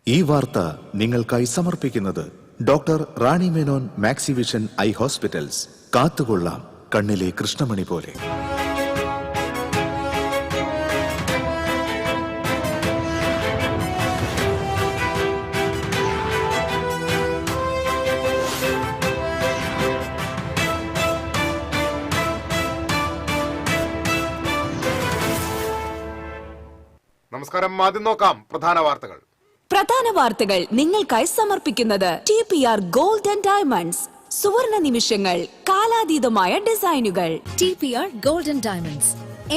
ഈ വാർത്ത നിങ്ങൾക്കായി സമർപ്പിക്കുന്നത് doctor Rani Menon Maxivision I hospitals. കാത്തുകൊള്ളാം കണ്ണിലെ കൃഷ്ണമണി പോലെ. നമസ്കാരം. ആദ്യം നോക്കാം പ്രധാന വാർത്തകൾ നിങ്ങൾക്കായി സമർപ്പിക്കുന്നത് TPR ഗോൾഡ് ആൻഡ് ഡയമണ്ട്സ്. സുവർണ നിമിഷങ്ങൾ, കാലാതീതമായ ഡിസൈനുകൾ. TPR gold and diamonds,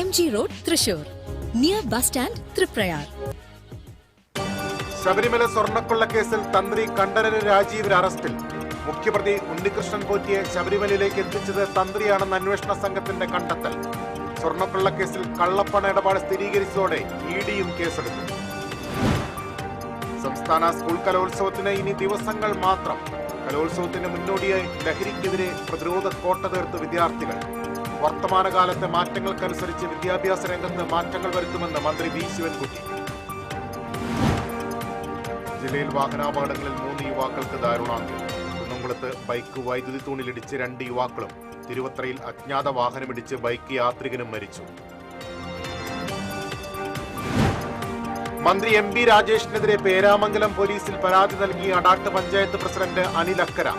MG road, Thrissur, near bus stand, Triprayar. Sabarimala സ്വർണ്ണക്കൊള്ള കേസിൽ തന്ത്രി കണ്ഠരര് രാജീവർ അറസ്റ്റിൽ. മുഖ്യപ്രതി ഉണ്ണികൃഷ്ണൻ പോറ്റിയെ ശബരിമലയിലേക്ക് എത്തിച്ചത് തന്ത്രിയാണെന്ന് അന്വേഷണ സംഘത്തിന്റെ കണ്ടെത്തൽ. സ്വർണ്ണക്കൊള്ള കേസിൽ കള്ളപ്പണ ഇടപാട് സ്ഥിരീകരിച്ചതോടെ EDയും കേസെടുത്തു. സംസ്ഥാന സ്കൂൾ കലോത്സവത്തിന് ഇനി ദിവസങ്ങൾ മാത്രം. കലോത്സവത്തിന് മുന്നോടിയായി ലഹരിക്കെതിരെ പ്രതിരോധ കോട്ട തീർത്ത് വിദ്യാർത്ഥികൾ. വർത്തമാനകാലത്തെ മാറ്റങ്ങൾക്കനുസരിച്ച് വിദ്യാഭ്യാസ രംഗത്ത് മാറ്റങ്ങൾ വരുത്തുമെന്ന് മന്ത്രി വി ശിവൻകുട്ടി. ജില്ലയിൽ വാഹനാപകടങ്ങളിൽ 3 യുവാക്കൾക്ക് ദാരുണാന്ത്യം. കുന്നംകുളത്ത് ബൈക്ക് വൈദ്യുതി തൂണിലിടിച്ച് 2 യുവാക്കളും, തിരുവത്രയിൽ അജ്ഞാത വാഹനമിടിച്ച് ബൈക്ക് യാത്രികനും മരിച്ചു. മന്ത്രി MB രാജേഷിനെതിരെ പേരാമംഗലം പോലീസിൽ പരാതി നൽകിയ അടാട്ട് പഞ്ചായത്ത് പ്രസിഡന്റ് അനിൽ അക്കര.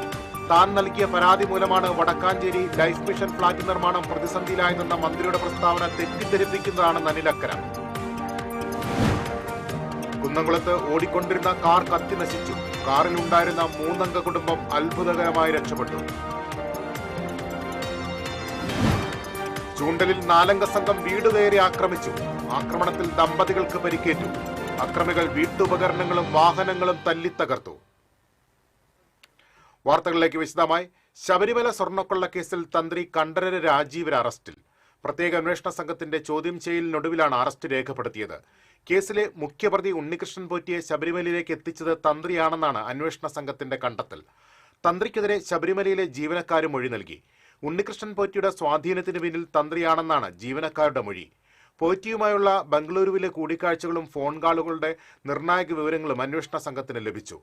താൻ നൽകിയ പരാതി മൂലമാണ് വടക്കാഞ്ചേരി ലൈഫ് മിഷൻ ഫ്ളാറ്റ് നിർമ്മാണം പ്രതിസന്ധിയിലായതെന്ന മന്ത്രിയുടെ പ്രസ്താവന തെറ്റിദ്ധരിപ്പിക്കുന്നതാണെന്ന് അനിൽ അക്കര. കുന്നംകുളത്ത് ഓടിക്കൊണ്ടിരുന്ന കാർ കത്തി നശിച്ചു. കാറിലുണ്ടായിരുന്ന 3 അംഗ കുടുംബം അത്ഭുതകരമായി രക്ഷപ്പെട്ടു. ചൂണ്ടലിൽ 4 അംഗ സംഘം വീട് കയറി ആക്രമിച്ചു. ആക്രമണത്തിൽ ദമ്പതികൾക്ക് പരിക്കേറ്റു. അക്രമികൾ വീട്ടുപകരണങ്ങളും വാഹനങ്ങളും തല്ലിത്തകർത്തു. വാർത്തകളിലേക്ക് വിശദമായി. ശബരിമല സ്വർണ്ണക്കൊള്ള കേസിൽ തന്ത്രി കണ്ഠരര് രാജീവർ അറസ്റ്റിൽ. പ്രത്യേക അന്വേഷണ സംഘത്തിന്റെ ചോദ്യം ചെയ്യലിനൊടുവിലാണ് അറസ്റ്റ് രേഖപ്പെടുത്തിയത്. കേസിലെ മുഖ്യപ്രതി ഉണ്ണികൃഷ്ണൻ പോറ്റിയെ ശബരിമലയിലേക്ക് എത്തിച്ചത് തന്ത്രിയാണെന്നാണ് അന്വേഷണ സംഘത്തിന്റെ കണ്ടെത്തൽ. തന്ത്രിക്കെതിരെ ശബരിമലയിലെ ജീവനക്കാരും മൊഴി നൽകി. ഉണ്ണികൃഷ്ണൻ പോറ്റിയുടെ സ്വാധീനത്തിന് പിന്നിൽ തന്ത്രിയാണെന്നാണ് ജീവനക്കാരുടെ മൊഴി. പോറ്റിയുമായുള്ള ബംഗളൂരുവിലെ കൂടിക്കാഴ്ചകളും ഫോൺ കാളുകളുടെ നിർണായക വിവരങ്ങളും അന്വേഷണ സംഘത്തിന് ലഭിച്ചു.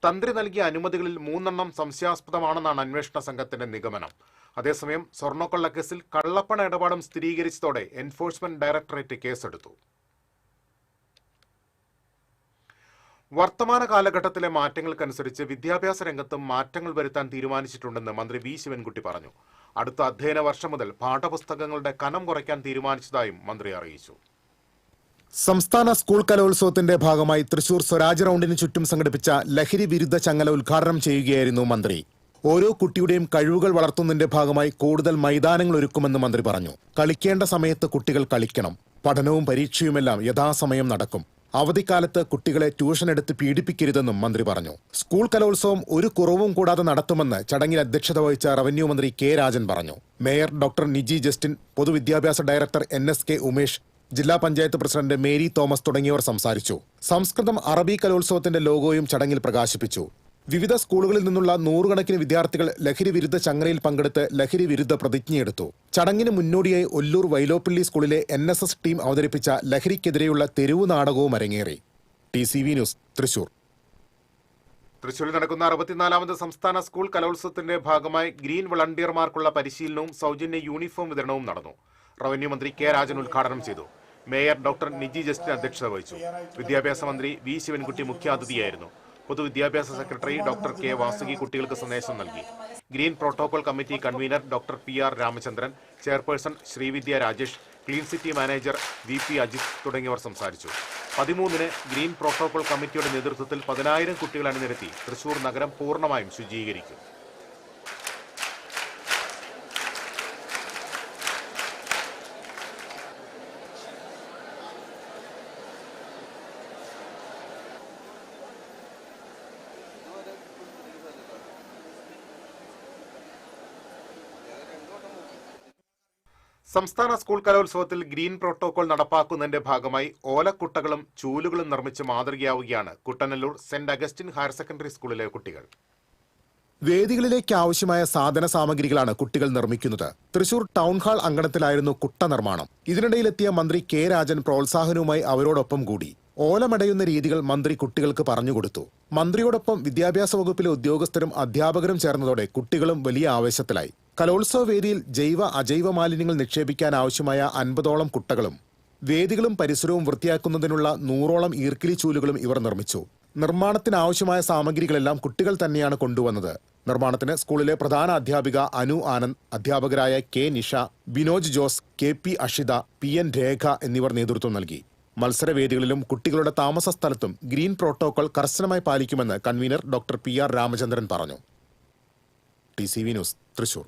തന്ത്രി നൽകിയ അനുമതികളിൽ 3 സംശയാസ്പദമാണെന്നാണ് അന്വേഷണ സംഘത്തിന്റെ നിഗമനം. അതേസമയം സ്വർണ്ണക്കൊള്ള കേസിൽ കള്ളപ്പണ ഇടപാടും സ്ഥിരീകരിച്ചതോടെ എൻഫോഴ്സ്മെന്റ് ഡയറക്ടറേറ്റ് കേസെടുത്തു. വർത്തമാന കാലഘട്ടത്തിലെ മാറ്റങ്ങൾക്കനുസരിച്ച് വിദ്യാഭ്യാസ രംഗത്തും മാറ്റങ്ങൾ വരുത്താൻ തീരുമാനിച്ചിട്ടുണ്ടെന്ന് മന്ത്രി വി ശിവൻകുട്ടി പറഞ്ഞു. അടുത്ത അധ്യയന വർഷം മുതൽ പാഠപുസ്തകങ്ങളുടെ കനം കുറയ്ക്കാൻ തീരുമാനിച്ചതായും മന്ത്രി അറിയിച്ചു. സംസ്ഥാന സ്കൂൾ കലോത്സവത്തിന്റെ ഭാഗമായി തൃശൂർ സ്വരാജ് റൗണ്ടിന് ചുറ്റും സംഘടിപ്പിച്ച ലഹരി വിരുദ്ധ ചങ്ങല ഉദ്ഘാടനം ചെയ്യുകയായിരുന്നു മന്ത്രി. ഓരോ കുട്ടിയുടെയും കഴിവുകൾ വളർത്തുന്നതിന്റെ ഭാഗമായി കൂടുതൽ മൈതാനങ്ങൾ ഒരുക്കുമെന്ന് മന്ത്രി പറഞ്ഞു. കളിക്കേണ്ട സമയത്ത് കുട്ടികൾ കളിക്കണം. പഠനവും പരീക്ഷയുമെല്ലാം യഥാസമയം നടക്കും. അവധിക്കാലത്ത് കുട്ടികളെ ട്യൂഷൻ എടുത്ത് പീഡിപ്പിക്കരുതെന്നും മന്ത്രി പറഞ്ഞു. സ്കൂൾ കലോത്സവം ഒരു കുറവും കൂടാതെ നടത്തുമെന്ന് ചടങ്ങിൽ അധ്യക്ഷത വഹിച്ച റവന്യൂ മന്ത്രി കെ രാജൻ പറഞ്ഞു. മേയർ ഡോക്ടർ നിജി ജസ്റ്റിൻ, പൊതുവിദ്യാഭ്യാസ ഡയറക്ടർ NSK ഉമേഷ്, ജില്ലാ പഞ്ചായത്ത് പ്രസിഡന്റ് മേരി തോമസ് തുടങ്ങിയവർ സംസാരിച്ചു. സംസ്കൃതം അറബി കലോത്സവത്തിന്റെ ലോഗോയും ചടങ്ങിൽ പ്രകാശിപ്പിച്ചു. വിവിധ സ്കൂളുകളിൽ നിന്നുള്ള 100 കണക്കിന് വിദ്യാർത്ഥികൾ ലഹരി വിരുദ്ധ ചങ്ങലയിൽ പങ്കെടുത്ത് ലഹരി വിരുദ്ധ പ്രതിജ്ഞയെടുത്തു. ചടങ്ങിന് മുന്നോടിയായി ഒല്ലൂർ വൈലോപ്പിള്ളി സ്കൂളിലെ NSS ടീം അവതരിപ്പിച്ച ലഹരിക്കെതിരെയുള്ള തെരുവു നാടകവും അരങ്ങേറി. TCV news, Thrissur. തൃശൂരിൽ നടക്കുന്ന 64ാമത് സംസ്ഥാന സ്കൂൾ കലോത്സവത്തിന്റെ ഭാഗമായി ഗ്രീൻ വളണ്ടിയർമാർക്കുള്ള പരിശീലനവും സൗജന്യ യൂണിഫോം വിതരണവും നടന്നു. റവന്യൂ മന്ത്രി കെ രാജൻ ഉദ്ഘാടനം ചെയ്തു. മേയർ ഡോക്ടർ നിജി ജസ്റ്റിൻ അധ്യക്ഷത വഹിച്ചു. വിദ്യാഭ്യാസ മന്ത്രി വി ശിവൻകുട്ടി മുഖ്യാതിഥിയായിരുന്നു. പൊതുവിദ്യാഭ്യാസ സെക്രട്ടറി ഡോക്ടർ കെ വാസുകി കുട്ടികൾക്ക് സന്ദേശം നൽകി. Green protocol committee convener doctor PR Ramachandran, chairperson Srividya Rajesh, clean city manager VP Ajith തുടങ്ങിയവർ സംസാരിച്ചു. 13-ന് ഗ്രീൻ പ്രോട്ടോകോൾ കമ്മിറ്റിയുടെ നേതൃത്വത്തിൽ 10,000 കുട്ടികൾ അണിനിരത്തി തൃശൂർ നഗരം പൂർണ്ണമായും ശുചീകരിക്കും. സംസ്ഥാന സ്കൂൾ കലോത്സവത്തിൽ ഗ്രീൻ പ്രോട്ടോകോൾ നടപ്പാക്കുന്നതിന്റെ ഭാഗമായി ഓലക്കുട്ടകളും ചൂലുകളും നിർമ്മിച്ച് മാതൃകയാവുകയാണ് Kuttanellur Saint Augustine higher secondary സ്കൂളിലെ കുട്ടികൾ. വേദികളിലേക്ക് ആവശ്യമായ സാധന സാമഗ്രികളാണ് കുട്ടികൾ നിർമ്മിക്കുന്നത്. തൃശൂർ ടൗൺ ഹാൾ അങ്കണത്തിലായിരുന്നു കുട്ട നിർമ്മാണം. ഇതിനിടയിലെത്തിയ മന്ത്രി കെ രാജൻ പ്രോത്സാഹനവുമായി അവരോടൊപ്പം കൂടി. ഓലമടയുന്ന രീതികൾ മന്ത്രി കുട്ടികൾക്ക് പറഞ്ഞുകൊടുത്തു. മന്ത്രിയോടൊപ്പം വിദ്യാഭ്യാസ വകുപ്പിലെ ഉദ്യോഗസ്ഥരും അധ്യാപകരും ചേർന്നതോടെ കുട്ടികളും വലിയ ആവേശത്തിലായി. കലോത്സവ വേദിയിൽ ജൈവ അജൈവ മാലിന്യങ്ങൾ നിക്ഷേപിക്കാൻ ആവശ്യമായ 50ഓളം കുട്ടകളും വേദികളും പരിസരവും വൃത്തിയാക്കുന്നതിനുള്ള 100ഓളം ഈർക്കിലി ചൂലുകളും ഇവർ നിർമ്മിച്ചു. നിർമ്മാണത്തിന് ആവശ്യമായ സാമഗ്രികളെല്ലാം കുട്ടികൾ തന്നെയാണ് കൊണ്ടുവന്നത്. നിർമ്മാണത്തിന് സ്കൂളിലെ പ്രധാന അധ്യാപിക അനു ആനന്ദ്, അധ്യാപകരായ K Nisha, Binoj Jose, KP Ashitha, PN രേഖ എന്നിവർ നേതൃത്വം നൽകി. മത്സരവേദികളിലും കുട്ടികളുടെ താമസ സ്ഥലത്തും ഗ്രീൻ പ്രോട്ടോകോൾ കർശനമായി പാലിക്കുമെന്ന് കൺവീനർ ഡോക്ടർ PR രാമചന്ദ്രൻ പറഞ്ഞു. TCV news, Thrissur.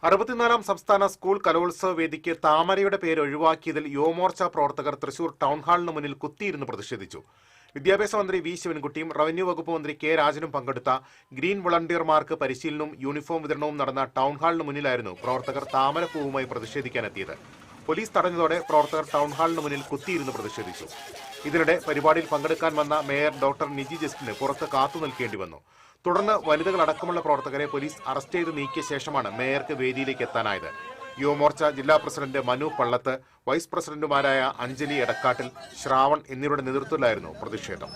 64ാം സംസ്ഥാന സ്കൂൾ കലോത്സവ വേദിക്ക് താമരയുടെ പേര് ഒഴിവാക്കിയതിൽ യുവമോർച്ച പ്രവർത്തകർ തൃശൂർ ടൗൺ ഹാളിന് മുന്നിൽ കുത്തിയിരുന്ന് പ്രതിഷേധിച്ചു. വിദ്യാഭ്യാസ മന്ത്രി V ശിവൻകുട്ടിയും റവന്യൂ വകുപ്പ് മന്ത്രി K രാജനും പങ്കെടുത്ത ഗ്രീൻ വളണ്ടിയർമാർക്ക് പരിശീലനവും യൂണിഫോം വിതരണവും നടന്ന ടൗൺ ഹാളിന് മുന്നിലായിരുന്നു പ്രവർത്തകർ താമരപ്പൂവുമായി പ്രതിഷേധിക്കാനെത്തിയത്. പോലീസ് തടഞ്ഞതോടെ പ്രവർത്തകർ ടൗൺ ഹാളിന് മുന്നിൽ കുത്തിയിരുന്ന് പ്രതിഷേധിച്ചു. ഇതിനിടെ പരിപാടിയിൽ പങ്കെടുക്കാൻ വന്ന മേയർ ഡോക്ടർ നിജി ജസ്റ്റിന് പുറത്ത് കാത്തു നിൽക്കേണ്ടി വന്നു. തുടർന്ന് വനിതകളടക്കമുള്ള പ്രവർത്തകരെ പോലീസ് അറസ്റ്റ് ചെയ്ത് നീക്കിയ ശേഷമാണ് മേയർക്ക് വേദിയിലേക്ക് എത്താനായത്. യുവമോർച്ച ജില്ലാ പ്രസിഡന്റ് മനു പള്ളത്ത്, വൈസ് പ്രസിഡന്റുമാരായ അഞ്ജലി എടക്കാട്ടിൽ, ശ്രാവൺ എന്നിവരുടെ നേതൃത്വത്തിലായിരുന്നു പ്രതിഷേധം.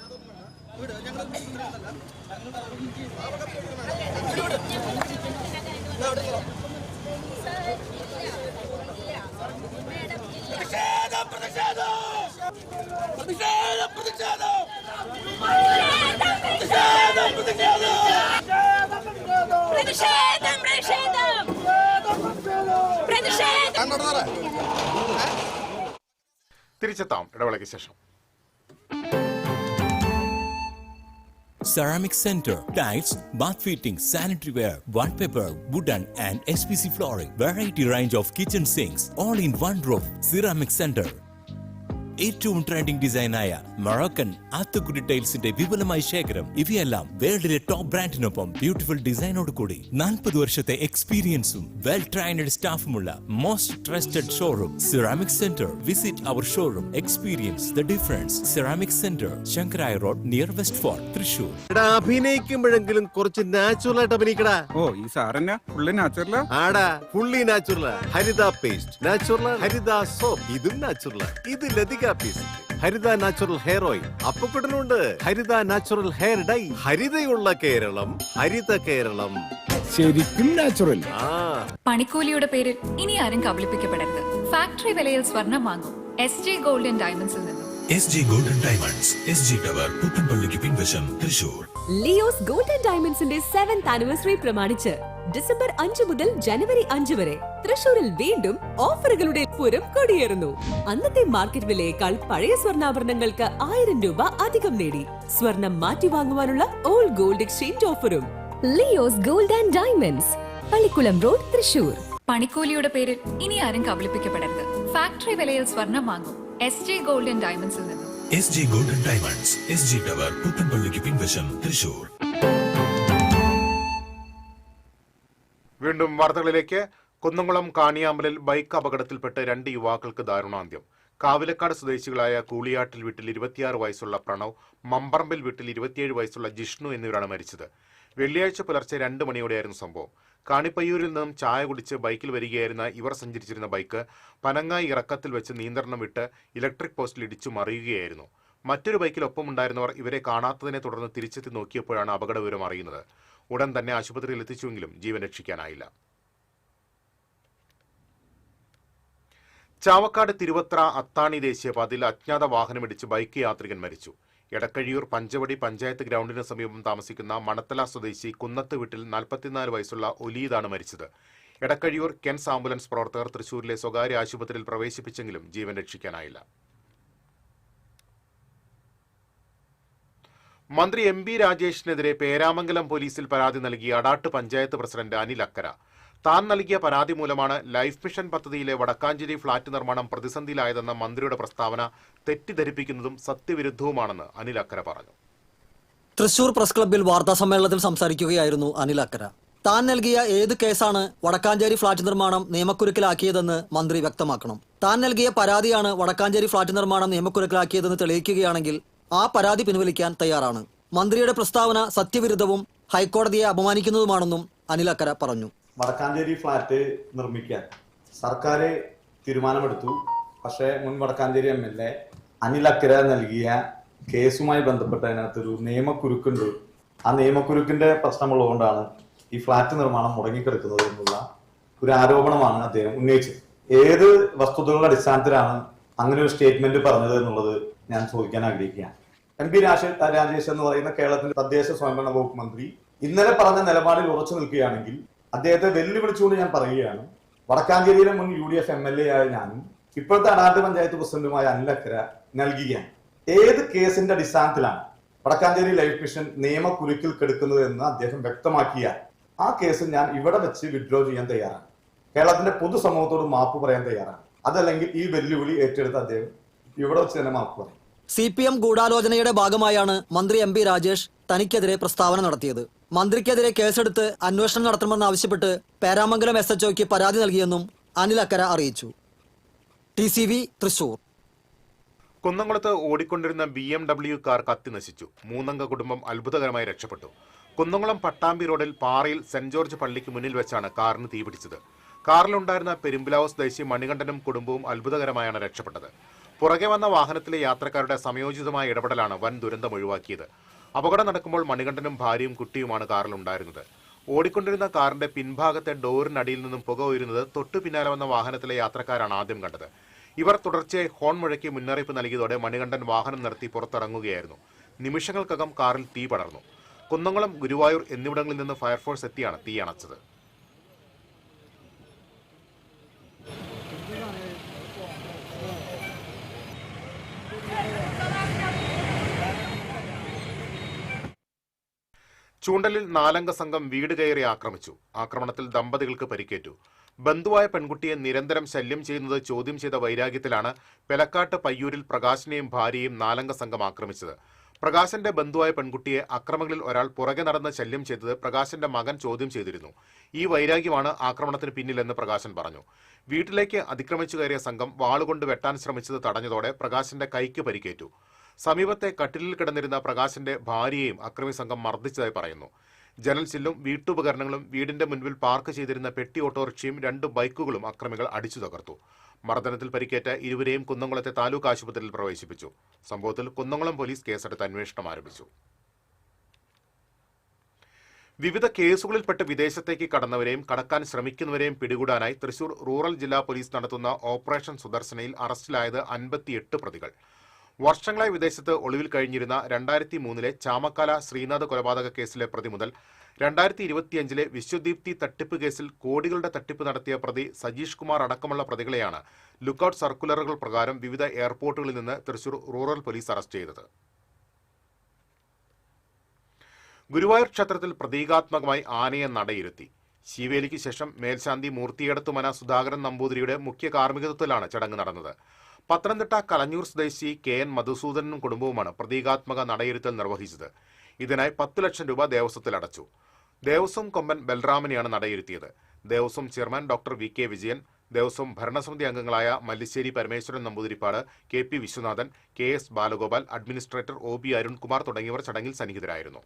തിരിച്ചെത്താം ഇടവേളയ്ക്ക് ശേഷം. Ceramic Center, tiles, bath fittings, sanitary ware, wallpaper, wooden and SPC flooring, variety range of kitchen sinks, all in one roof. Ceramic Center. ഏറ്റവും ട്രെൻഡിംഗ് ഡിസൈനായ മൊറോക്കൻ ആത്തുക്കുടി ടൈൽസിന്റെ വിപുലമായ ശേഖരം. ഇവയെല്ലാം വേൾഡിലെ ടോപ്പ് ബ്രാൻഡിനൊപ്പം ബ്യൂട്ടിഫുൾ ഡിസൈനോട് കൂടി 40 വർഷത്തെ എക്സ്പീരിയൻസും വെൽ ട്രെയിൻഡ് സ്റ്റാഫുമുള്ള most trusted showroom ceramic centre. Visit our showroom, experience the difference. Ceramic centre, Sankaraiya road, near west fort, Thrissur. അഭിനയിക്കുമ്പോഴെങ്കിലും കുറച്ച് നാച്ചുറൽ ആയിട്ട് അഭിനയിക്കടാ. ഓ, ഈ സാറന്നെ ഫുള്ളി നാച്ചുറലാ? ആടാ, ഫുള്ളി നാച്ചുറലാ. ഹരിത പേസ്റ്റ് നാച്ചുറൽ, ഹരിത സോപ്പ് ഇതും നാച്ചുറൽ. ഇത് ലതിക പേസ്റ്റ്, ഹരിത നാച്ചുറൽ ഹെയർ ഓയിൽ. അപ്പക്കുട്ടനുണ്ട് ഹരിത natural hair dye. ഹരിതയുള്ള Keralam, Haritha Keralam, ശരിക്കും natural. പണിക്കൂലിയുടെ പേരിൽ ഇനി ആരും കബളിപ്പിക്കപ്പെടരുത്. ഫാക്ടറി വിലയിൽ സ്വർണം വാങ്ങും SG ഗോൾഡൻ ഡയമണ്ട്സിൽ നിന്നും. SG golden diamonds, SG tower, പുത്തൻപള്ളിക്ക് പിൻവശം, തൃശൂർ. ലിയോസ് ഗോൾഡൻ ഡയമണ്ട്സിന്റെ 7th ആനിവേഴ്സറി പ്രമാണിച്ച് ഡിസംബർ 5 മുതൽ ജനുവരി 5 വരെ തൃശൂരിൽ വീണ്ടും ഓഫറുകളുടെ പൂരം കൊടിയേറുന്നു. അന്നത്തെ മാർക്കറ്റ് വിലയേക്കാൾ പഴയ സ്വർണ്ണാഭരണങ്ങൾക്ക് 1000 രൂപ അധികം നേടി സ്വർണം മാറ്റി വാങ്ങുവാനുള്ള ഓൾഡ് ഗോൾഡ് എക്സ്ചേഞ്ച് ഓഫറും. Leo's gold and diamonds, Pallikulam road, Thrissur. പണിക്കൂലിയുടെ പേരിൽ ഇനി ആരും കബളിപ്പിക്കപ്പെടരുത്. ഫാക്ടറി വിലയിൽ സ്വർണം വാങ്ങും SG ഗോൾഡൻ ഡയമണ്ട്സിൽ നിന്നും. SG golden diamonds, SG tower, പുത്തൻപള്ളിക്ക് പിൻവശം, തൃശൂർ. വീണ്ടും വാർത്തകളിലേക്ക്. കുന്നംകുളം കാണിയാമ്പലിൽ ബൈക്ക് അപകടത്തിൽപ്പെട്ട് 2 യുവാക്കൾക്ക് ദാരുണാന്ത്യം. കാവിലക്കാട് സ്വദേശികളായ കൂളിയാട്ടിൽ വീട്ടിൽ 26 വയസ്സുള്ള പ്രണവ്, മമ്പറമ്പിൽ വീട്ടിൽ 27 വയസ്സുള്ള ജിഷ്ണു എന്നിവരാണ് മരിച്ചത്. വെള്ളിയാഴ്ച പുലർച്ചെ 2 മണിയോടെയായിരുന്നു സംഭവം. കാണിപ്പയ്യൂരിൽ നിന്നും ചായ കുടിച്ച് ബൈക്കിൽ വരികയായിരുന്ന ഇവർ സഞ്ചരിച്ചിരുന്ന ബൈക്ക് പനങ്ങായി ഇറക്കത്തിൽ വെച്ച് നിയന്ത്രണം വിട്ട് ഇലക്ട്രിക് പോസ്റ്റിൽ ഇടിച്ചു മറിയുകയായിരുന്നു. മറ്റൊരു ബൈക്കിൽ ഒപ്പമുണ്ടായിരുന്നവർ ഇവരെ കാണാത്തതിനെ തുടർന്ന് തിരിച്ചെത്തി നോക്കിയപ്പോഴാണ് അപകട വിവരം അറിയുന്നത്. ഉടൻ തന്നെ ആശുപത്രിയിൽ എത്തിച്ചുവെങ്കിലും ജീവൻ രക്ഷിക്കാനായില്ല. ചാവക്കാട് തിരുവത്ര അത്താണി ദേശീയപാതയിൽ അജ്ഞാത വാഹനമിടിച്ച് ബൈക്ക് യാത്രികൻ മരിച്ചു. എടക്കഴിയൂർ പഞ്ചവടി പഞ്ചായത്ത് ഗ്രൗണ്ടിന് സമീപം താമസിക്കുന്ന മണത്തല സ്വദേശി കുന്നത്ത് വീട്ടിൽ 44 വയസ്സുള്ള ഒലീദാണ് മരിച്ചത്. എടക്കഴിയൂർ കെൻസ് ആംബുലൻസ് പ്രവർത്തകർ തൃശൂരിലെ സ്വകാര്യ ആശുപത്രിയിൽ പ്രവേശിപ്പിച്ചെങ്കിലും ജീവൻ രക്ഷിക്കാനായില്ല. മന്ത്രി MB രാജേഷിനെതിരെ പേരാമംഗലം പോലീസിൽ പരാതി നൽകിയ അടാട്ട് പഞ്ചായത്ത് പ്രസിഡന്റ് അനിൽ അക്കര. താൻ നൽകിയ പരാതി മൂലമാണ് ലൈഫ് മിഷൻ പദ്ധതിയിലെ വടക്കാഞ്ചേരി ഫ്ളാറ്റ് നിർമ്മാണം പ്രതിസന്ധിയിലായതെന്ന മന്ത്രിയുടെ പ്രസ്താവന തെറ്റിദ്ധരിപ്പിക്കുന്നതും സത്യവിരുദ്ധവുമാണെന്ന് അനിൽ അക്കര പറഞ്ഞു. തൃശൂർ പ്രസ് ക്ലബ്ബിൽ വാർത്താ സമ്മേളനത്തിൽ സംസാരിക്കുകയായിരുന്നു അനിൽ അക്കര. താൻ നൽകിയ ഏത് കേസാണ് വടക്കാഞ്ചേരി ഫ്ളാറ്റ് നിർമ്മാണം നിയമക്കുരുക്കിലാക്കിയതെന്ന് മന്ത്രി വ്യക്തമാക്കണം. താൻ നൽകിയ പരാതിയാണ് വടക്കാഞ്ചേരി ഫ്ളാറ്റ് നിർമ്മാണം നിയമക്കുരുക്കിലാക്കിയതെന്ന് തെളിയിക്കുകയാണെങ്കിൽ ആ പരാതി പിൻവലിക്കാൻ തയ്യാറാണ്. മന്ത്രിയുടെ പ്രസ്താവന സത്യവിരുദ്ധവും ഹൈക്കോടതിയെ അപമാനിക്കുന്നതുമാണെന്നും അനിൽ അക്കര പറഞ്ഞു. വടക്കാഞ്ചേരി ഫ്ളാറ്റ് നിർമ്മിക്കാൻ സർക്കാർ തീരുമാനമെടുത്തു. പക്ഷേ മുൻ വടക്കാഞ്ചേരി MLA അനിൽ അക്കര നൽകിയ കേസുമായി ബന്ധപ്പെട്ട് അതിനകത്തൊരു നിയമക്കുരുക്കുണ്ട്. ആ നിയമക്കുരുക്കിന്റെ പ്രശ്നമുള്ളതുകൊണ്ടാണ് ഈ ഫ്ളാറ്റ് നിർമ്മാണം മുടങ്ങിക്കിടക്കുന്നത് എന്നുള്ള ഒരു ആരോപണമാണ് അദ്ദേഹം ഉന്നയിച്ചത്. ഏത് വസ്തുതകളുടെ അടിസ്ഥാനത്തിലാണ് അങ്ങനെ ഒരു സ്റ്റേറ്റ്മെന്റ് പറഞ്ഞത് എന്നുള്ളത് ഞാൻ ചോദിക്കാൻ ആഗ്രഹിക്കുകയാണ്. MP രാജേഷ് എന്ന് പറയുന്ന കേരളത്തിന്റെ തദ്ദേശ സ്വയംഭരണ വകുപ്പ് മന്ത്രി ഇന്നലെ പറഞ്ഞ നിലപാടിൽ ഉറച്ചു നിൽക്കുകയാണെങ്കിൽ അദ്ദേഹത്തെ വെല്ലുവിളിച്ചുകൊണ്ട് ഞാൻ പറയുകയാണ്, വടക്കാഞ്ചേരിയിലെ മുൻ UDF MLA ആയ ഞാനും ഇപ്പോഴത്തെ അടാട്ട് പഞ്ചായത്ത് പ്രസിഡന്റുമായ അനിൽ അക്കര നൽകിയ ഏത് കേസിന്റെ അടിസ്ഥാനത്തിലാണ് വടക്കാഞ്ചേരി ലൈഫ് മിഷൻ നിയമക്കുരുക്കിൽ കെടുക്കുന്നത് എന്ന് അദ്ദേഹം വ്യക്തമാക്കിയ ആ കേസ് ഞാൻ ഇവിടെ വെച്ച് വിഡ്രോ ചെയ്യാൻ തയ്യാറാണ്. കേരളത്തിന്റെ പൊതുസമൂഹത്തോട് മാപ്പ് പറയാൻ തയ്യാറാണ്. അതല്ലെങ്കിൽ ഈ വെല്ലുവിളി ഏറ്റെടുത്ത് അദ്ദേഹം ഇവിടെ വെച്ച് തന്നെ മാപ്പ് പറയും. CPM ഗൂഢാലോചനയുടെ ഭാഗമായാണ് മന്ത്രി MP രാജേഷ് തനിക്കെതിരെ പ്രസ്താവന നടത്തിയത്. മന്ത്രിക്കെതിരെ കേസെടുത്ത് അന്വേഷണം നടത്തണമെന്നാവശ്യപ്പെട്ട് പേരാമംഗലം SHOയ്ക്ക് പരാതി നൽകിയെന്നും അനിൽ അക്കര അറിയിച്ചു. TCV തൃശൂർ. കുന്നംകുളത്ത് ഓടിക്കൊണ്ടിരുന്ന BMW കാർ കത്തിനശിച്ചു. 3-അംഗ കുടുംബം അത്ഭുതകരമായി രക്ഷപ്പെട്ടു. കുന്നംകുളം പട്ടാമ്പി റോഡിൽ പാറയിൽ സെന്റ് ജോർജ് പള്ളിക്ക് മുന്നിൽ വെച്ചാണ് കാറിന് തീപിടിച്ചത്. കാറിലുണ്ടായിരുന്ന പെരുമ്പിലാവ് സ്വദേശി മണികണ്ഠനും കുടുംബവും അത്ഭുതകരമായാണ് രക്ഷപ്പെട്ടത്. പുറകെ വന്ന വാഹനത്തിലെ യാത്രക്കാരുടെ സമയോചിതമായ ഇടപെടലാണ് വൻ ദുരന്തം ഒഴിവാക്കിയത്. അപകടം നടക്കുമ്പോൾ മണികണ്ഠനും ഭാര്യയും കുട്ടിയുമാണ് കാറിലുണ്ടായിരുന്നത്. ഓടിക്കൊണ്ടിരുന്ന കാറിന്റെ പിൻഭാഗത്തെ ഡോറിനടിയിൽ നിന്നും പുക ഉയരുന്നത് തൊട്ടു പിന്നാലെ വന്ന വാഹനത്തിലെ യാത്രക്കാരാണ് ആദ്യം കണ്ടത്. ഇവർ തുടർച്ചയായി ഹോൺ മുഴക്കി മുന്നറിയിപ്പ് നൽകിയതോടെ മണികണ്ഠൻ വാഹനം നിർത്തി പുറത്തിറങ്ങുകയായിരുന്നു. നിമിഷങ്ങൾക്കകം കാറിൽ തീ പടർന്നു. കുന്നംകുളം, ഗുരുവായൂർ എന്നിവിടങ്ങളിൽ നിന്ന് ഫയർഫോഴ്സ് എത്തിയാണ് തീ അണച്ചത്. ചൂണ്ടലിൽ 4-അംഗ സംഘം വീട് കയറി ആക്രമിച്ചു. ആക്രമണത്തിൽ ദമ്പതികൾക്ക് പരിക്കേറ്റു. ബന്ധുവായ പെൺകുട്ടിയെ നിരന്തരം ശല്യം ചെയ്യുന്നത് ചോദ്യം ചെയ്ത വൈരാഗ്യത്തിലാണ് പെലക്കാട്ട് പയ്യൂരിൽ പ്രകാശിനെയും ഭാര്യയും 4-അംഗ സംഘം ആക്രമിച്ചത്. പ്രകാശന്റെ ബന്ധുവായ പെൺകുട്ടിയെ അക്രമികളിൽ ഒരാൾ പുറകെ നടന്ന് ശല്യം ചെയ്തത് പ്രകാശന്റെ മകൻ ചോദ്യം ചെയ്തിരുന്നു. ഈ വൈരാഗ്യമാണ് ആക്രമണത്തിന് പിന്നിലെന്ന് പ്രകാശൻ പറഞ്ഞു. വീട്ടിലേക്ക് അതിക്രമിച്ചു കയറിയ സംഘം വാളുകൊണ്ട് വെട്ടാൻ ശ്രമിച്ചത് തടഞ്ഞതോടെ പ്രകാശന്റെ കൈക്ക് പരിക്കേറ്റു. സമീപത്തെ കട്ടിലിൽ കിടന്നിരുന്ന പ്രകാശന്റെ ഭാര്യയെയും അക്രമി സംഘം മർദ്ദിച്ചതായി പറയുന്നു. ജനൽ ചില്ലും വീട്ടുപകരണങ്ങളും വീടിന്റെ മുൻപിൽ പാർക്ക് ചെയ്തിരുന്ന പെട്ടി ഓട്ടോറിക്ഷയും 2 ബൈക്കുകളും അക്രമികൾ അടിച്ചു തകർത്തു. മർദ്ദനത്തിൽ പരിക്കേറ്റ ഇരുവരെയും കുന്നംകുളത്തെ താലൂക്ക് ആശുപത്രിയിൽ പ്രവേശിപ്പിച്ചു. സംഭവത്തിൽ കുന്നംകുളം പോലീസ് കേസെടുത്ത് അന്വേഷണം ആരംഭിച്ചു. വിവിധ കേസുകളിൽപ്പെട്ട് വിദേശത്തേക്ക് കടന്നവരെയും കടക്കാൻ ശ്രമിക്കുന്നവരെയും പിടികൂടാനായി തൃശൂർ റൂറൽ ജില്ലാ പോലീസ് നടത്തുന്ന ഓപ്പറേഷൻ സുദർശനയിൽ അറസ്റ്റിലായത് 58 പ്രതികൾ. വർഷങ്ങളായി വിദേശത്ത് ഒളിവിൽ കഴിഞ്ഞിരുന്ന 2003 ചാമക്കാല ശ്രീനാഥ് കൊലപാതക കേസിലെ പ്രതി മുതൽ 2025 വിശ്വദീപ്തി തട്ടിപ്പ് കേസിൽ കോടികളുടെ തട്ടിപ്പ് നടത്തിയ പ്രതി സജീഷ് കുമാർ അടക്കമുള്ള പ്രതികളെയാണ് ലുക്കൌട്ട് സർക്കുലറുകൾ പ്രകാരം വിവിധ എയർപോർട്ടുകളിൽ നിന്ന് തൃശൂർ റൂറൽ പോലീസ് അറസ്റ്റ് ചെയ്തത്. ഗുരുവായൂർ ക്ഷേത്രത്തിൽ പ്രതീകാത്മകമായി ആനയെ നടയിരുത്തി. ശിവേലിക്ക് ശേഷം മേൽശാന്തി മൂർത്തിയടത്തുമന സുധാകരൻ നമ്പൂതിരിയുടെ മുഖ്യ കാർമ്മികത്വത്തിലാണ് ചടങ്ങ് നടന്നത്. പത്തനംതിട്ട കലഞ്ഞൂർ സ്വദേശി KN മധുസൂദനും കുടുംബവുമാണ് പ്രതീകാത്മക നടയിരുത്തൽ നിർവഹിച്ചത്. ഇതിനായി 10 ലക്ഷം രൂപ ദേവസ്വത്തിൽ അടച്ചു. ദേവസ്വം കൊമ്പൻ ബൽറാമിനെയാണ് നടയിരുത്തിയത്. Devaswom chairman doctor VK Vijayan, Devaswom ഭരണസമിതി അംഗങ്ങളായ Mallissery Parameswaran Namboodiripad, KP Viswanathan, KS Balagopal, administrator OB Arunkumar തുടങ്ങിയവർ ചടങ്ങിൽ സന്നിഹിതരായിരുന്നു.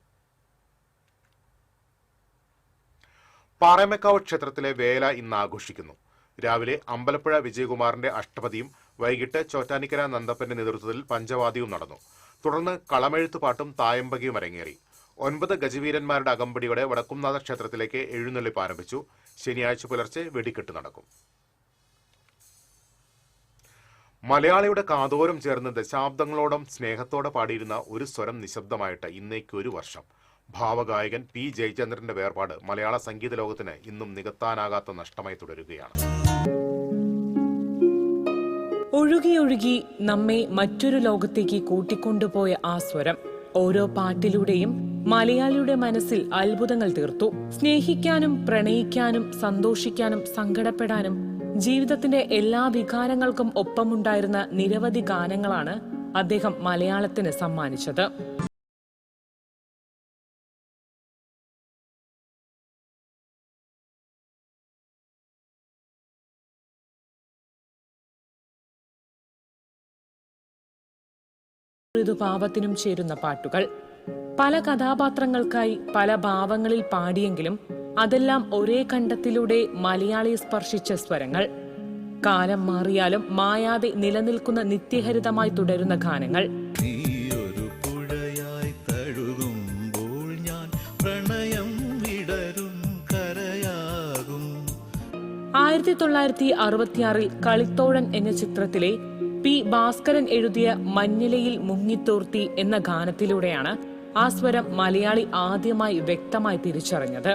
പാറമേക്കാവ് ക്ഷേത്രത്തിലെ വേല ഇന്ന് ആഘോഷിക്കുന്നു. രാവിലെ അമ്പലപ്പുഴ വിജയകുമാറിന്റെ അഷ്ടപതിയും വൈകിട്ട് ചോറ്റാനിക്കര നന്ദപ്പന്റെ നേതൃത്വത്തിൽ പഞ്ചവാദ്യവും നടന്നു. തുടർന്ന് കളമെഴുത്തുപാട്ടും തായമ്പകയും അരങ്ങേറി. 9 ഗജവീരന്മാരുടെ അകമ്പടിയോടെ വടക്കുംനാഥ ക്ഷേത്രത്തിലേക്ക് എഴുന്നള്ളിപ്പ് ആരംഭിച്ചു. ശനിയാഴ്ച പുലർച്ചെ വെടിക്കെട്ട് നടക്കും. മലയാളിയുടെ കാതോരം ചേർന്ന് ദശാബ്ദങ്ങളോളം സ്നേഹത്തോടെ പാടിയിരുന്ന ഒരു സ്വരം നിശബ്ദമായിട്ട് ഇന്നേക്ക് 1 വർഷം. ഭാവഗായകൻ P. ജയചന്ദ്രന്റെ വേർപാട് മലയാള സംഗീത ലോകത്തിന് ഇന്നും നികത്താനാകാത്ത നഷ്ടമായി തുടരുകയാണ്. ഒഴുകി നമ്മെ മറ്റൊരു ലോകത്തേക്ക് കൂട്ടിക്കൊണ്ടുപോയ ആ സ്വരം ഓരോ പാട്ടിലൂടെയും മലയാളിയുടെ മനസ്സിൽ അത്ഭുതങ്ങൾ തീർത്തു. സ്നേഹിക്കാനും പ്രണയിക്കാനും സന്തോഷിക്കാനും സങ്കടപ്പെടാനും ജീവിതത്തിന്റെ എല്ലാ വികാരങ്ങൾക്കും ഒപ്പമുണ്ടായിരുന്ന നിരവധി ഗാനങ്ങളാണ് അദ്ദേഹം മലയാളത്തിന് സമ്മാനിച്ചത്. ഋതുപാവത്തിനും ചേരുന്ന പാട്ടുകൾ. പല കഥാപാത്രങ്ങൾക്കായി പല ഭാവങ്ങളിൽ പാടിയെങ്കിലും അതെല്ലാം ഒരേ കണ്ഠത്തിലൂടെ മലയാളിയെ സ്പർശിച്ച സ്വരങ്ങൾ. കാലം മാറിയാലും മായാതെ നിലനിൽക്കുന്ന നിത്യഹരിതമായി തുടരുന്ന ഗാനങ്ങൾ. പുഴയായി തഴുകുമ്പോൾ ഞാൻ പ്രണയം വിടരും കരയാകും. 1966 കളിത്തോഴൻ എന്ന ചിത്രത്തിലെ പി ഭാസ്കരൻ എഴുതിയ മഞ്ഞിലയിൽ മുങ്ങിത്തോർത്തി എന്ന ഗാനത്തിലൂടെയാണ് ആ സ്വരം മലയാളി ആദ്യമായി വ്യക്തമായി തിരിച്ചറിഞ്ഞത്.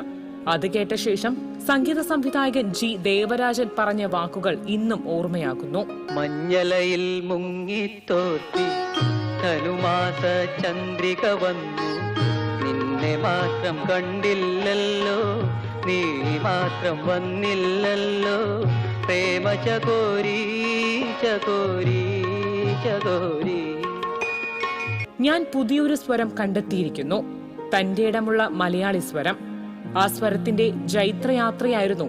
അത് കേട്ട ശേഷം സംഗീത സംവിധായകൻ ജി ദേവരാജൻ പറഞ്ഞ വാക്കുകൾ ഇന്നും ഓർമ്മയാകുന്നു. മഞ്ഞലയിൽ മുങ്ങിത്തോർത്തി ധനുമാസ ചന്ദ്രിക വന്നു, നിന്നെ മാത്രം കണ്ടില്ലല്ലോ, നീ മാത്രം വന്നില്ലല്ലോ, പ്രേമ ചകോരി ചകോരി ചകോരി. ഞാൻ പുതിയൊരു സ്വരം കണ്ടെത്തിയിരിക്കുന്നു, തന്റെ ഇടമുള്ള മലയാളി സ്വരം. ആ സ്വരത്തിന്റെ ജൈത്രയാത്രയായിരുന്നു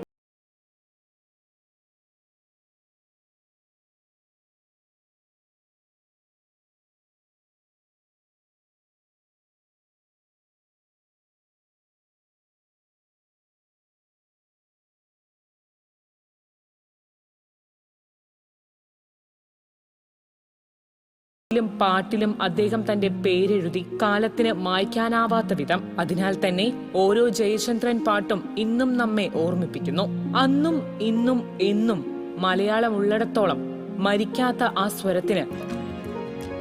പാട്ടിലും അദ്ദേഹം തന്റെ പേരെഴുതി കാലത്തിന് മായ്ക്കാനാവാത്ത വിധം. അതിനാൽ തന്നെ ഓരോ ജയചന്ദ്രൻ പാട്ടും ഇന്നും നമ്മെ ഓർമ്മിപ്പിക്കുന്നു. അന്നും ഇന്നും എന്നും മലയാളം ഉള്ളിടത്തോളം മരിക്കാത്ത ആ സ്വരത്തിന്.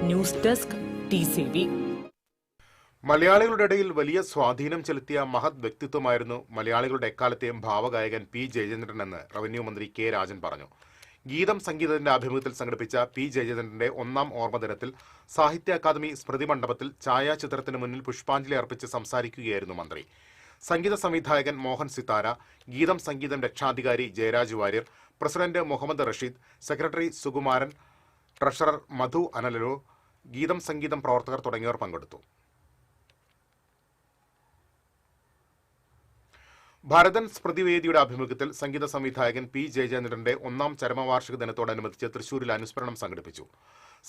News desk TCV. മലയാളികളുടെ ഇടയിൽ വലിയ സ്വാധീനം ചെലുത്തിയ മഹത് വ്യക്തിത്വമായിരുന്നു മലയാളികളുടെ എക്കാലത്തെയും ഭാവഗായകൻ പി ജയചന്ദ്രൻ എന്ന് റവന്യൂ മന്ത്രി കെ രാജൻ പറഞ്ഞു. ഗീതം സംഗീതത്തിന്റെ ആഭിമുഖ്യത്തിൽ സംഘടിപ്പിച്ച പി ജയചന്ദ്രന്റെ 1ാം ഓർമ്മദിനത്തിൽ സാഹിത്യ അക്കാദമി സ്മൃതി മണ്ഡപത്തിൽ ഛായാചിത്രത്തിന് മുന്നിൽ പുഷ്പാഞ്ജലി അർപ്പിച്ച് സംസാരിക്കുകയായിരുന്നു മന്ത്രി. സംഗീത സംവിധായകൻ മോഹൻ സിത്താര, ഗീതം സംഗീതം രക്ഷാധികാരി Jayaraj Warrier, president Muhammad Rasheed, secretary Sukumaran, treasurer Madhu Analu, Geetham Sangeetham പ്രവർത്തകർ തുടങ്ങിയവർ പങ്കെടുത്തു. ഭരതൻ സ്മൃതിവേദിയുടെ ആഭിമുഖ്യത്തിൽ സംഗീത സംവിധായകൻ പി ജയചന്ദ്രന്റെ 1ാം ചരമവാർഷിക ദിനത്തോടനുബന്ധിച്ച് തൃശൂരിൽ അനുസ്മരണം സംഘടിപ്പിച്ചു.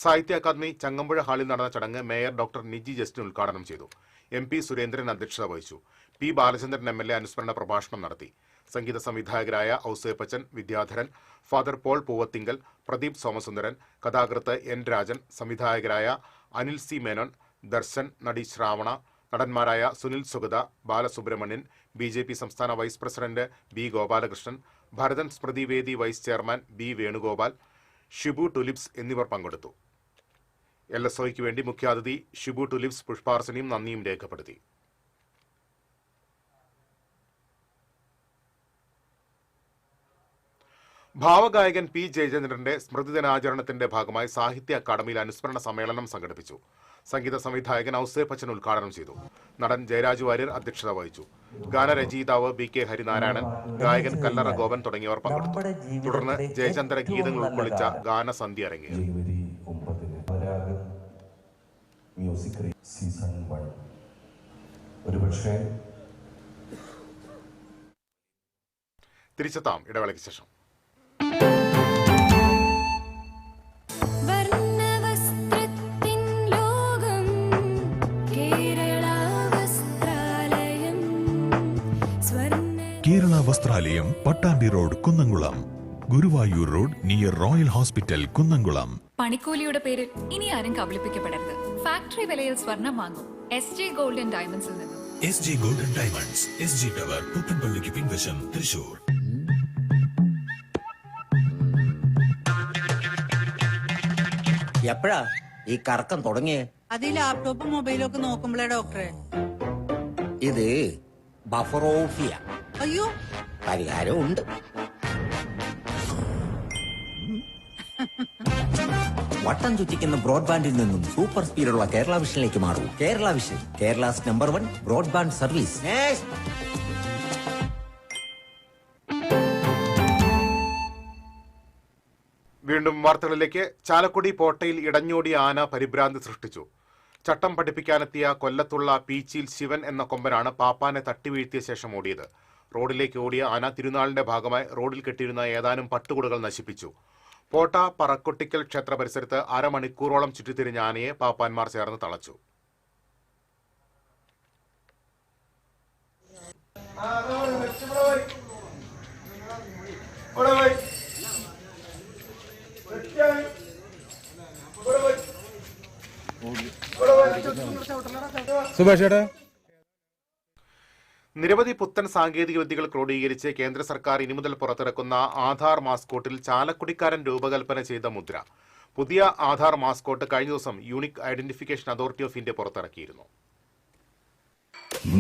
സാഹിത്യ അക്കാദമി ചങ്ങമ്പുഴ ഹാളിൽ നടന്ന ചടങ്ങ് മേയർ ഡോക്ടർ നിജി ജസ്റ്റിൻ ഉദ്ഘാടനം ചെയ്തു. MP സുരേന്ദ്രൻ അധ്യക്ഷത വഹിച്ചു. പി ബാലചന്ദ്രൻ MLA അനുസ്മരണ പ്രഭാഷണം നടത്തി. സംഗീത സംവിധായകരായ ഔസേപ്പച്ചൻ, വിദ്യാധരൻ, ഫാദർ പോൾ പൂവത്തിങ്കൽ, പ്രദീപ് സോമസുന്ദരൻ, കഥാകൃത്ത് N രാജൻ, സംവിധായകരായ അനിൽ C മേനോൻ, ദർശൻ, നടി ശ്രാവണ, നടന്മാരായ സുനിൽ സുഗത, ബാലസുബ്രഹ്മണ്യൻ, BJP സംസ്ഥാന vice president B Gopalakrishnan, Bharathan സ്മൃതിവേദി vice chairman B Venugopal, Shibu Tulips എന്നിവർ പങ്കെടുത്തു. LSOയ്ക്ക് വേണ്ടി മുഖ്യാതിഥി ഷിബു ടുലിപ്സ് പുഷ്പാർച്ചനയും നന്ദിയും രേഖപ്പെടുത്തി. ഭാവഗായകൻ പി ജയചന്ദ്രന്റെ സ്മൃതിദിനാചരണത്തിന്റെ ഭാഗമായി സാഹിത്യ അക്കാദമിയിൽ അനുസ്മരണ സമ്മേളനം സംഘടിപ്പിച്ചു. സംഗീത സംവിധായകൻ ഔസേപ്പച്ചൻ ഉദ്ഘാടനം ചെയ്തു. നടൻ ജയരാജ് വാര്യർ അധ്യക്ഷത വഹിച്ചു. ഗാനരചയിതാവ് BK ഹരിനാരായണൻ, ഗായകൻ കല്ലറ ഗോപൻ തുടങ്ങിയവർ പങ്കെടുത്തു. തുടർന്ന് ജയചന്ദ്ര ഗീതങ്ങൾ ഉൾക്കൊള്ളിച്ച ഗാനസന്ധ്യ അരങ്ങേറി. തിരിച്ചെത്താം ഇടവേളയ്ക്ക് ശേഷം. Kerala Vasthralayam, Pattambi road, Kunnamkulam. Guruvayur road near royal hospital, Kunnamkulam. പണിക്കൂലിയുടെ പേരിൽ ഇനി ആരും കബളിപ്പിക്കപ്പെടരുത്. ഫാക്ടറി വിലയിൽ സ്വർണം വാങ്ങും SJ ഗോൾഡൻ ഡയമണ്ട്സിൽ നിന്നും. SJ golden diamonds, SG tower, പുത്തൻപള്ളിക്ക് പിൻവശം, തൃശൂർ. എപ്പോഴാ ഈ കറക്കം തുടങ്ങിയേ? അത് ഈ ലാപ്ടോപ്പും മൊബൈലും ഒക്കെ നോക്കുമ്പോഴേ ഡോക്ടറെ. ഇത് ബഫറോഫിയ. അയ്യോ, പരിഹാരം ഉണ്ട്. വട്ടം ചുറ്റിക്കുന്ന ബ്രോഡ്ബാൻഡിൽ നിന്നും സൂപ്പർ സ്പീഡുള്ള കേരള വിഷനിലേക്ക് മാറൂ. Kerala vision, Kerala's number 1 broadband service. വീണ്ടും വാർത്തകളിലേക്ക്. ചാലക്കുടി പോട്ടയിൽ ഇടഞ്ഞോടിയ ആന പരിഭ്രാന്തി സൃഷ്ടിച്ചു. ചട്ടം പഠിപ്പിക്കാനെത്തിയ കൊല്ലത്തുള്ള പീച്ചിയിൽ ശിവൻ എന്ന കൊമ്പനാണ് പാപ്പാനെ തട്ടിവീഴ്ത്തിയ ശേഷം ഓടിയത്. റോഡിലേക്ക് ഓടിയ ആന തിരുനാളിന്റെ ഭാഗമായി റോഡിൽ കെട്ടിയിരുന്ന ഏതാനും പട്ടുകുടകൾ നശിപ്പിച്ചു. പോട്ട പറക്കൊട്ടിക്കൽ ക്ഷേത്ര പരിസരത്ത് അരമണിക്കൂറോളം ചുറ്റിത്തിരിഞ്ഞ ആനയെ പാപ്പാന്മാർ ചേർന്ന് തളച്ചു. സുഭാഷേട്ടാ, നിരവധി പുത്തൻ സാങ്കേതിക വിദ്യകൾ ക്രോഡീകരിച്ച് കേന്ദ്ര സർക്കാർ ഇനി മുതൽ പുറത്തിറക്കുന്ന ആധാർ മാസ്കോട്ടിൽ ചാലക്കുടിക്കാരൻ രൂപകൽപ്പന ചെയ്ത മുദ്ര. പുതിയ ആധാർ മാസ്കോട്ട് കഴിഞ്ഞ ദിവസം unique identification authority of India പുറത്തിറക്കിയിരുന്നു.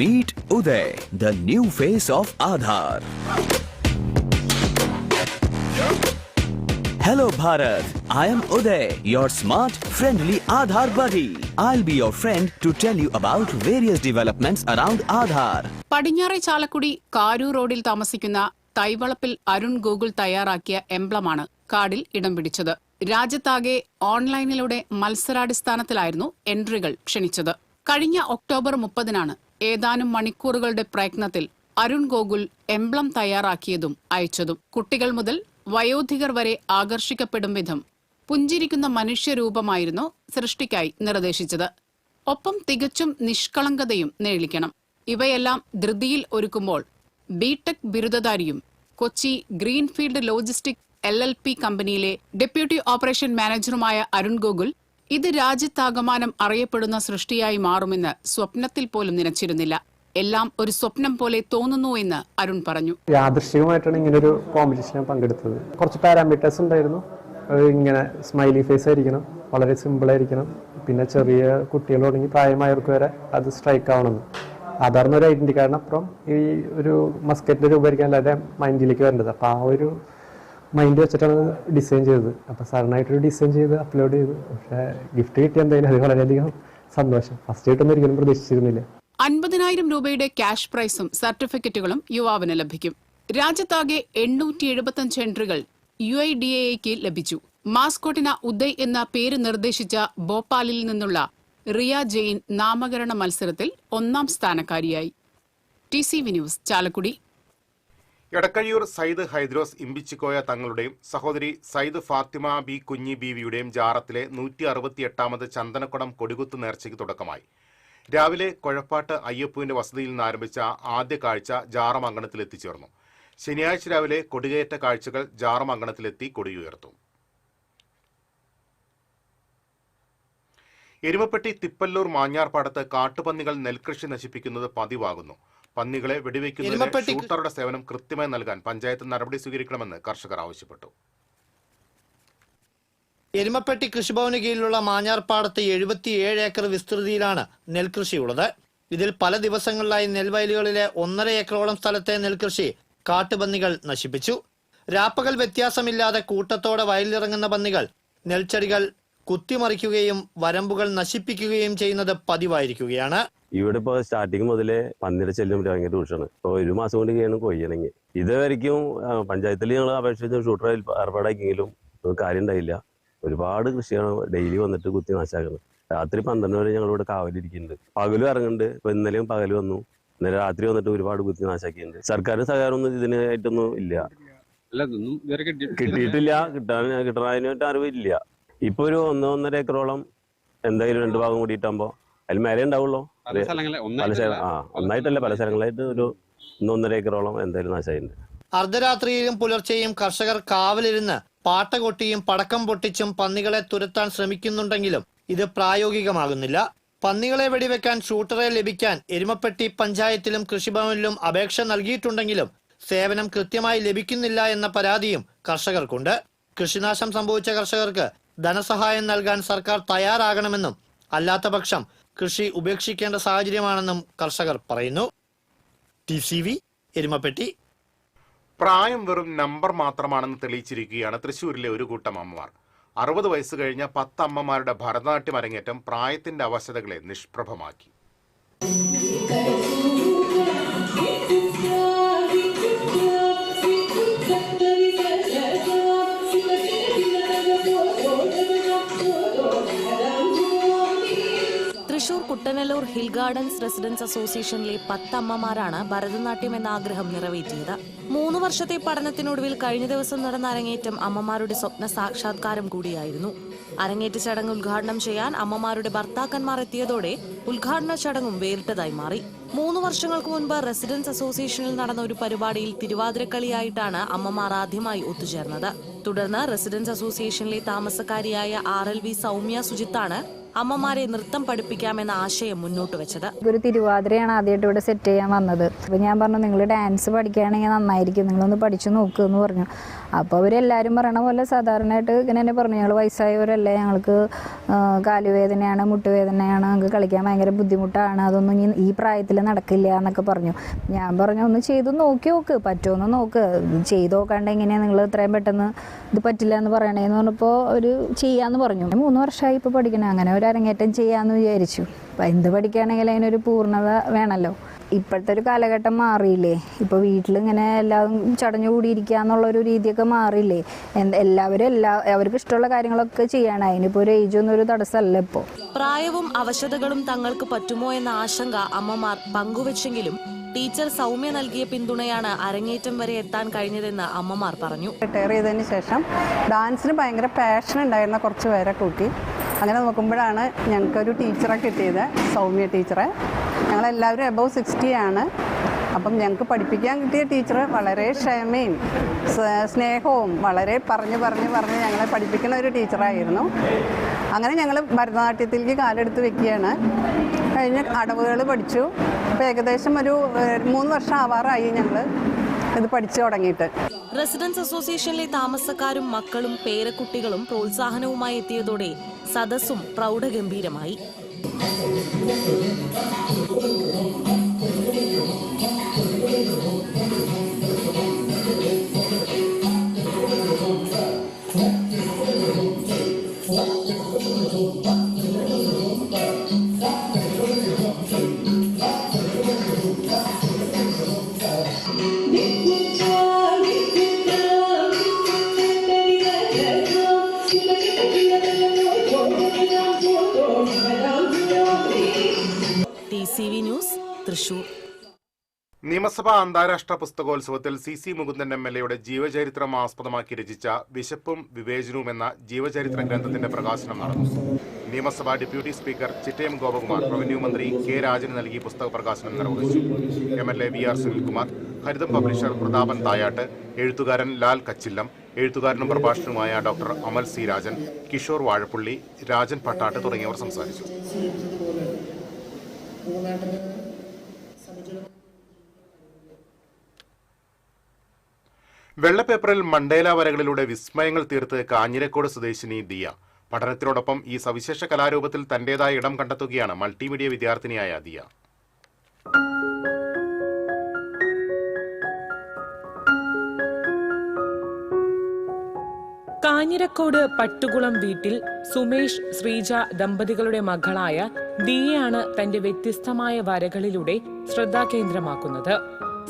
Meet Uday, the new face of Aadhaar. Hello Bharat, I am Uday, your smart, friendly Aadhaar buddy. I'll be your friend to tell you about various developments around Aadhaar. പടിഞ്ഞാറെ ചാലക്കുടി കാരൂർ റോഡിൽ താമസിക്കുന്ന തൈവളപ്പിൽ അരുൺ ഗോകുൽ തയ്യാറാക്കിയ എംബ്ലമാണ് കാർഡിൽ ഇടം പിടിച്ചത്. രാജ്യത്താകെ ഓൺലൈനിലൂടെ മത്സരാടിസ്ഥാനത്തിലായിരുന്നു എൻട്രികൾ ക്ഷണിച്ചത്. കഴിഞ്ഞ ഒക്ടോബർ 30-നാണ് ഏതാനും മണിക്കൂറുകളുടെ പ്രയത്നത്തിൽ അരുൺ ഗോകുൽ എംബ്ലം തയ്യാറാക്കിയതും അയച്ചതും. കുട്ടികൾ മുതൽ വയോധികർ വരെ ആകർഷിക്കപ്പെടും വിധം പുഞ്ചിരിക്കുന്ന മനുഷ്യരൂപമായിരുന്നു സൃഷ്ടിക്കായി നിർദ്ദേശിച്ചത്. ഒപ്പം തികച്ചും നിഷ്കളങ്കതയും നേളിക്കണം. ഇവയെല്ലാം ധൃതിയിൽ ഒരുക്കുമ്പോൾ ബിടെക് ബിരുദധാരിയും കൊച്ചി ഗ്രീൻഫീൽഡ് ലോജിസ്റ്റിക് LLP കമ്പനിയിലെ ഡെപ്യൂട്ടി ഓപ്പറേഷൻ മാനേജറുമായ അരുൺ ഗോകുൽ ഇത് രാജ്യത്താകമാനം അറിയപ്പെടുന്ന സൃഷ്ടിയായി മാറുമെന്ന് സ്വപ്നത്തിൽ പോലും നനച്ചിരുന്നില്ല. എല്ലാം ഒരു സ്വപ്നം പോലെ തോന്നുന്നു എന്ന് അരുൺ പറഞ്ഞു. യാദൃശ്ചികമായിട്ടാണ് ഇങ്ങനൊരു കോമ്പറ്റീഷനിൽ പങ്കെടുത്തത്. കുറച്ച് പാരാമീറ്റേഴ്സ് ഉണ്ടായിരുന്നു. ഇങ്ങനെ സ്മൈലി ഫേസ് ആയിരിക്കണം, വളരെ സിമ്പിൾ ആയിരിക്കണം, പിന്നെ ചെറിയ കുട്ടികൾ തുടങ്ങി പ്രായമായവർക്ക് വരെ അത് സ്ട്രൈക്ക് ആവണമെന്ന്. സാധാരണ ഒരു ഐഡന്റി കാർഡിനപ്പുറം ഈ ഒരു മസ്കറ്റിന്റെ രൂപമായിരിക്കും എല്ലാവരുടെ മൈൻഡിലേക്ക് വരേണ്ടത്. അപ്പോൾ ആ ഒരു മൈൻഡ് വെച്ചിട്ടാണ് ഡിസൈൻ ചെയ്തത്. അപ്പോൾ സഡനായിട്ടൊരു ഡിസൈൻ ചെയ്ത് അപ്ലോഡ് ചെയ്തു. പക്ഷേ ഗിഫ്റ്റ് കിട്ടിയ എന്തായാലും അത് വളരെയധികം സന്തോഷം. ഫസ്റ്റ് ആയിട്ടൊന്നും ഒരിക്കലും പ്രതീക്ഷിച്ചിരുന്നില്ല. 50,000 രൂപയുടെ ക്യാഷ് പ്രൈസും സർട്ടിഫിക്കറ്റുകളും യുവാവിന് ലഭിക്കും. രാജ്യത്താകെ 875 എൻട്രികൾ UIDAIക്ക് ലഭിച്ചു. മാസ്കോട്ടിന് ഉദയ് എന്ന പേര് നിർദ്ദേശിച്ച ഭോപ്പാലിൽ നിന്നുള്ള റിയ ജെയിൻ നാമകരണ മത്സരത്തിൽ 1ാം സ്ഥാനക്കാരിയായി. TCV news, Chalakudy. എടക്കഴിയൂർ സയ്യിദ് ഹൈദ്രോസ് ഇമ്പിച്ചിക്കോയ തങ്ങളുടെയും സഹോദരി സയ്യിദ് ഫാത്തിമ ബി കുഞ്ഞി ബീവിയുടെയും ജാറത്തിലെ 168ാമത് ചന്ദനക്കുടം കൊടികുത്ത് നേർച്ചയ്ക്ക് തുടക്കമായി. രാവിലെ കൊഴപ്പാട്ട് അയ്യപ്പുവിന്റെ വസതിയിൽ നിന്ന് ആരംഭിച്ച ആദ്യ കാഴ്ച ജാറമംഗണത്തിൽ എത്തിച്ചേർന്നു. ശനിയാഴ്ച രാവിലെ കൊടികയറ്റ കാഴ്ചകൾ ജാറമംഗണത്തിലെത്തി കൊടിയുയർത്തും. എരുമപ്പെട്ടി തിപ്പല്ലൂർ മാഞ്ഞാർപാടത്ത് കാട്ടുപന്നികൾ നെൽകൃഷി നശിപ്പിക്കുന്നത് പതിവാകുന്നു. പന്നികളെ വെടിവെക്കുന്നതിന് ഷൂട്ടറുടെ സേവനം കൃത്യമായി നൽകാൻ പഞ്ചായത്ത് നടപടി സ്വീകരിക്കണമെന്ന് കർഷകർ ആവശ്യപ്പെട്ടു. എരുമപ്പെട്ടി കൃഷിഭവന് കീഴിലുള്ള മാഞ്ഞാർപാടത്ത് 77 ഏക്കർ വിസ്തൃതിയിലാണ് നെൽകൃഷിയുള്ളത്. ഇതിൽ പല ദിവസങ്ങളിലായി നെൽവയലുകളിലെ 1.5 ഏക്കറോളം സ്ഥലത്തെ നെൽകൃഷി കാട്ടുപന്നികൾ നശിപ്പിച്ചു. രാപ്പകൽ വ്യത്യാസമില്ലാതെ കൂട്ടത്തോടെ വയലിലിറങ്ങുന്ന പന്നികൾ നെൽച്ചെടികൾ കുത്തിമറിക്കുകയും വരമ്പുകൾ നശിപ്പിക്കുകയും ചെയ്യുന്നത് പതിവായിരിക്കുകയാണ്. ഇവിടെ ഇപ്പോൾ സ്റ്റാർട്ടിങ് മുതലേ പന്നിയുടെ ശല്യം ഭയങ്കര രൂക്ഷമാണ്. ഇപ്പോൾ 1 മാസം കൊണ്ട് ചെയ്യണം കൊയ്യണമെങ്കിൽ. ഇതുവരെയ്ക്കും പഞ്ചായത്തിൽ ഞങ്ങൾ അപേക്ഷിച്ച് ഷൂട്ടർ ഏർപ്പാടാക്കിയെങ്കിലും കാര്യം ഉണ്ടായില്ല. ഒരുപാട് കൃഷിയാണ് ഡെയിലി വന്നിട്ട് കുത്തി നാശാക്കുന്നത്. രാത്രി 12 വരെ ഞങ്ങൾ ഇവിടെ കാവലിരിക്കുന്നുണ്ട്. പകലും ഇറങ്ങുന്നുണ്ട്. ഇപ്പൊ ഇന്നലെയും പകല് വന്നു, ഇന്നലെ രാത്രി വന്നിട്ട് ഒരുപാട് കുത്തി നാശാക്കിയിട്ടുണ്ട്. സർക്കാരിന് സഹകാരമൊന്നും ഇതിനായിട്ടൊന്നും ഇല്ല, കിട്ടിയിട്ടില്ല. കിട്ടാനായിട്ട് അറിവില്ല. ഇപ്പൊ ഒരു 1.5 ഏക്കറോളം എന്തായാലും 2 ഭാഗം കൂടിയിട്ടാകുമ്പോ അതിൽ മേലെ ഉണ്ടാവുള്ളൂ. ഒന്നായിട്ടല്ല, പല സ്ഥലങ്ങളായിട്ട് ഒരു 1.5 ഏക്കറോളം എന്തായാലും നാശമായിട്ടുണ്ട്. അർദ്ധരാത്രിയിലും പുലർച്ചെയും കർഷകർ കാവലിരുന്ന് പാട്ട കൊട്ടിയും പടക്കം പൊട്ടിച്ചും പന്നികളെ തുരത്താൻ ശ്രമിക്കുന്നുണ്ടെങ്കിലും ഇത് പ്രായോഗികമാകുന്നില്ല. പന്നികളെ വെടിവെക്കാൻ ഷൂട്ടറെ ലഭിക്കാൻ എരുമപ്പെട്ടി പഞ്ചായത്തിലും കൃഷിഭവനിലും അപേക്ഷ നൽകിയിട്ടുണ്ടെങ്കിലും സേവനം കൃത്യമായി ലഭിക്കുന്നില്ല എന്ന പരാതിയും കർഷകർക്കുണ്ട്. കൃഷിനാശം സംഭവിച്ച കർഷകർക്ക് ധനസഹായം നൽകാൻ സർക്കാർ തയ്യാറാകണമെന്നും അല്ലാത്തപക്ഷം കൃഷി ഉപേക്ഷിക്കേണ്ട സാഹചര്യമാണെന്നും കർഷകർ പറയുന്നു. TCV, എരുമപ്പെട്ടി. പ്രായം വെറും നമ്പർ മാത്രമാണെന്ന് തെളിയിച്ചിരിക്കുകയാണ് തൃശ്ശൂരിലെ ഒരു കൂട്ടം അമ്മമാർ. 60 വയസ്സ് കഴിഞ്ഞ 10 അമ്മമാരുടെ ഭരതനാട്യം അരങ്ങേറ്റം പ്രായത്തിന്റെ അവശതകളെ നിഷ്പ്രഭമാക്കി. Thrissur Kuttanellur hill gardens residence അസോസിയേഷനിലെ 10 അമ്മമാരാണ് ഭരതനാട്യം എന്ന ആഗ്രഹം നിറവേറ്റിയത്. 3 വർഷത്തെ പഠനത്തിനൊടുവിൽ കഴിഞ്ഞ ദിവസം നടന്ന അരങ്ങേറ്റം അമ്മമാരുടെ സ്വപ്ന സാക്ഷാത്കാരം കൂടിയായിരുന്നു. അരങ്ങേറ്റ ചടങ്ങ് ഉദ്ഘാടനം ചെയ്യാൻ അമ്മമാരുടെ ഭർത്താക്കന്മാർ എത്തിയതോടെ ഉദ്ഘാടന ചടങ്ങും വേറിട്ടതായി മാറി. 3 വർഷങ്ങൾക്ക് മുൻപ് റെസിഡൻസ് അസോസിയേഷനിൽ നടന്ന ഒരു പരിപാടിയിൽ തിരുവാതിരക്കളിയായിട്ടാണ് അമ്മമാർ ആദ്യമായി ഒത്തുചേർന്നത്. തുടർന്ന് റെസിഡൻസ് അസോസിയേഷനിലെ താമസക്കാരിയായ RLV സൗമ്യ സുജിത്താണ് അമ്മമാരെ നൃത്തം പഠിപ്പിക്കാമെന്ന ആശയം മുന്നോട്ട് വെച്ചത്. ഒരു തിരുവാതിരയാണ് ആദ്യമായിട്ട് ഇവിടെ സെറ്റ് ചെയ്യാൻ വന്നത്. അപ്പോൾ ഞാൻ പറഞ്ഞു, നിങ്ങൾ ഡാൻസ് പഠിക്കുകയാണെങ്കിൽ നന്നായിരിക്കും, നിങ്ങളൊന്ന് പഠിച്ചു നോക്കുക എന്ന് പറഞ്ഞു. അപ്പോൾ അവരെല്ലാവരും പറയണ പോലെ സാധാരണയായിട്ട് ഇങ്ങനെ തന്നെ പറഞ്ഞു, ഞങ്ങൾ വയസ്സായവരല്ലേ, ഞങ്ങൾക്ക് കാലുവേദനയാണ്, മുട്ടുവേദനയാണ്, ഞങ്ങൾക്ക് കളിക്കാൻ ഭയങ്കര ബുദ്ധിമുട്ടാണ്, അതൊന്നും ഈ പ്രായത്തിൽ നടക്കില്ല എന്നൊക്കെ പറഞ്ഞു. ഞാൻ പറഞ്ഞു, ഒന്ന് ചെയ്ത് നോക്ക്, പറ്റുമെന്ന് നോക്ക്, ചെയ്ത് നോക്കാണ്ട് എങ്ങനെയാണ് നിങ്ങൾ ഇത്രയും പെട്ടെന്ന് ഇത് പറ്റില്ല എന്ന് പറയണേന്ന് പറഞ്ഞപ്പോൾ അവർ ചെയ്യാമെന്ന് പറഞ്ഞു. 3 വർഷമായി ഇപ്പോൾ പഠിക്കണം. അങ്ങനെ ഒരു അരങ്ങേറ്റം ചെയ്യാമെന്ന് വിചാരിച്ചു. അപ്പം എന്ത് പഠിക്കുകയാണെങ്കിൽ അതിനൊരു പൂർണ്ണത വേണമല്ലോ. ഇപ്പോഴത്തെ ഒരു കാലഘട്ടം മാറിയില്ലേ, ഇപ്പോൾ വീട്ടിലിങ്ങനെ എല്ലാവരും ചടഞ്ഞുകൂടിയിരിക്കുക എന്നുള്ളൊരു രീതിയൊക്കെ മാറിയില്ലേ. എല്ലാവരും അവർക്ക് ഇഷ്ടമുള്ള കാര്യങ്ങളൊക്കെ ചെയ്യണം. അതിനിപ്പോൾ ഒരു ഏജൊന്നും ഒരു തടസ്സമല്ല. ഇപ്പോൾ പ്രായവും അവശതകളും തങ്ങൾക്ക് പറ്റുമോ എന്ന ആശങ്ക അമ്മമാർ പങ്കുവെച്ചെങ്കിലും ടീച്ചർ സൗമ്യ നൽകിയ പിന്തുണയാണ് അരങ്ങേറ്റം വരെ എത്താൻ കഴിഞ്ഞതെന്ന് അമ്മമാർ പറഞ്ഞു. റിട്ടയർ ചെയ്തതിന് ശേഷം ഡാൻസിന് ഭയങ്കര പാഷൻ ഉണ്ടായിരുന്ന കുറച്ച് പേരെ കൂട്ടി അങ്ങനെ നോക്കുമ്പോഴാണ് ഞങ്ങൾക്കൊരു ടീച്ചറെ കിട്ടിയത്, സൗമ്യ ടീച്ചറെ. ഞങ്ങളെല്ലാവരും എബവ് 60 ആണ്. അപ്പം ഞങ്ങൾക്ക് പഠിപ്പിക്കാൻ കിട്ടിയ ടീച്ചർ വളരെ ക്ഷമയും സ്നേഹവും വളരെ പറഞ്ഞ് ഞങ്ങളെ പഠിപ്പിക്കുന്ന ഒരു ടീച്ചറായിരുന്നു. അങ്ങനെ ഞങ്ങൾ ഭരതനാട്യത്തിലേക്ക് കാലെടുത്ത് വെക്കുകയാണ്. കഴിഞ്ഞ അടവുകൾ പഠിച്ചു. അപ്പോൾ ഏകദേശം ഒരു 3 വർഷം ആവാറായി ഞങ്ങൾ ഇത് പഠിച്ചു തുടങ്ങിയിട്ട്. റെസിഡൻസ് അസോസിയേഷനിലെ താമസക്കാരും മക്കളും പേരക്കുട്ടികളും പ്രോത്സാഹനവുമായി എത്തിയതോടെ സദസ്സും പ്രൗഢഗംഭീരമായി. TCV news, Thrissur. നിയമസഭാ അന്താരാഷ്ട്ര പുസ്തകോത്സവത്തിൽ CC മുകുന്ദൻ MLA ജീവചരിത്രം ആസ്പദമാക്കി രചിച്ച വിശപ്പും വിവേചനവും എന്ന ജീവചരിത്ര ഗ്രന്ഥത്തിന്റെ പ്രകാശനം നടന്നു. നിയമസഭാ deputy speaker Chittayam Gopakumar revenue മന്ത്രി K രാജന് നൽകി പുസ്തക പ്രകാശനം നിർവഹിച്ചു. MLA VR സുനിൽകുമാർ, ഹരിതം പബ്ലിഷർ പ്രതാപൻ തായാട്ട്, എഴുത്തുകാരൻ ലാൽ കച്ചില്ലം, എഴുത്തുകാരനും പ്രഭാഷകനുമായ ഡോക്ടർ അമൽ C രാജൻ, കിഷോർ വാഴപ്പുള്ളി, രാജൻ പട്ടാട്ട് തുടങ്ങിയവർ സംസാരിച്ചു. വെള്ളപ്പേപ്പറിൽ മണ്ടേല വരകളിലൂടെ വിസ്മയങ്ങൾ തീർത്ത് കാഞ്ഞിരക്കോട് സ്വദേശിനി ദിയ. പഠനത്തിനോടൊപ്പം ഈ സവിശേഷ കലാരൂപത്തിൽ തന്റേതായ ഇടം കണ്ടെത്തുകയാണ് മൾട്ടിമീഡിയ വിദ്യാർത്ഥിനിയായ ദിയ. കാഞ്ഞിരക്കോട് പട്ടുകുളം വീട്ടിൽ സുമേഷ് ശ്രീജ ദമ്പതികളുടെ മകളായ ദിയയാണ് തന്റെ വ്യത്യസ്തമായ വരകളിലൂടെ ശ്രദ്ധാകേന്ദ്രമാക്കുന്നത്.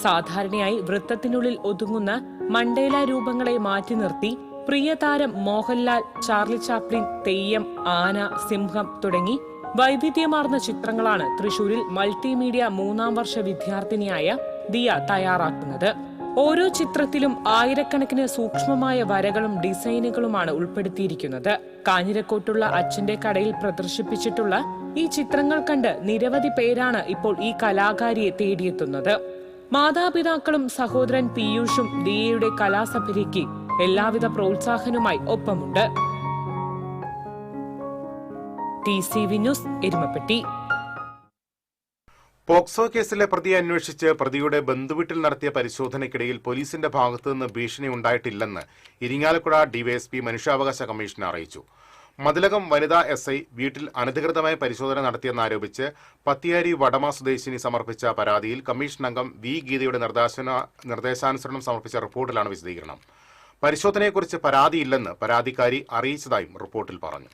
സാധാരണയായി വൃത്തത്തിനുള്ളിൽ ഒതുങ്ങുന്ന മണ്ടേല രൂപങ്ങളെ മാറ്റി നിർത്തി പ്രിയതാരം മോഹൻലാൽ, ചാർലി ചാപ്ലിൻ, തെയ്യം, ആന, സിംഹം തുടങ്ങി വൈവിധ്യമാർന്ന ചിത്രങ്ങളാണ് തൃശൂരിൽ മൾട്ടിമീഡിയ 3ാം വർഷ വിദ്യാർത്ഥിനിയായ ദിയ തയ്യാറാക്കുന്നത്. ഓരോ ചിത്രത്തിലും ആയിരക്കണക്കിന് സൂക്ഷ്മമായ വരകളും ഡിസൈനുകളുമാണ് ഉൾപ്പെടുത്തിയിരിക്കുന്നത്. കാഞ്ഞിരക്കോട്ടുള്ള അച്ഛന്റെ കടയിൽ പ്രദർശിപ്പിച്ചിട്ടുള്ള ഈ ചിത്രങ്ങൾ കണ്ട് നിരവധി പേരാണ് ഇപ്പോൾ ഈ കലാകാരിയെ തേടിയെത്തുന്നത്. മാതാപിതാക്കളും സഹോദരൻ പീയൂഷും ദിയയുടെ കലാസഭയ്ക്ക് എല്ലാവിധ പ്രോത്സാഹനവുമായി ഒപ്പമുണ്ട്. TCV news, Erumapetty. പോക്സോ കേസിലെ പ്രതിയെ അന്വേഷിച്ച് പ്രതിയുടെ ബന്ധുവീട്ടിൽ നടത്തിയ പരിശോധനയ്ക്കിടയിൽ പോലീസിന്റെ ഭാഗത്തുനിന്ന് ഭീഷണി ഉണ്ടായിട്ടില്ലെന്ന് ഇരിങ്ങാലക്കുട ഡിവൈഎസ്പി മനുഷ്യാവകാശ കമ്മീഷനെ അറിയിച്ചു. മതിലകം വനിതാ SI വീട്ടിൽ അനധികൃതമായ പരിശോധന നടത്തിയെന്നാരോപിച്ച് പത്തിയാരി വടമ സ്വദേശിനി സമർപ്പിച്ച പരാതിയിൽ കമ്മീഷൻ അംഗം V ഗീതയുടെ നിർദ്ദേശാനുസരണം സമർപ്പിച്ച റിപ്പോർട്ടിലാണ് വിശദീകരണം. പരിശോധനയെക്കുറിച്ച് പരാതിയില്ലെന്ന് പരാതിക്കാരി അറിയിച്ചതായും റിപ്പോർട്ടിൽ പറഞ്ഞു.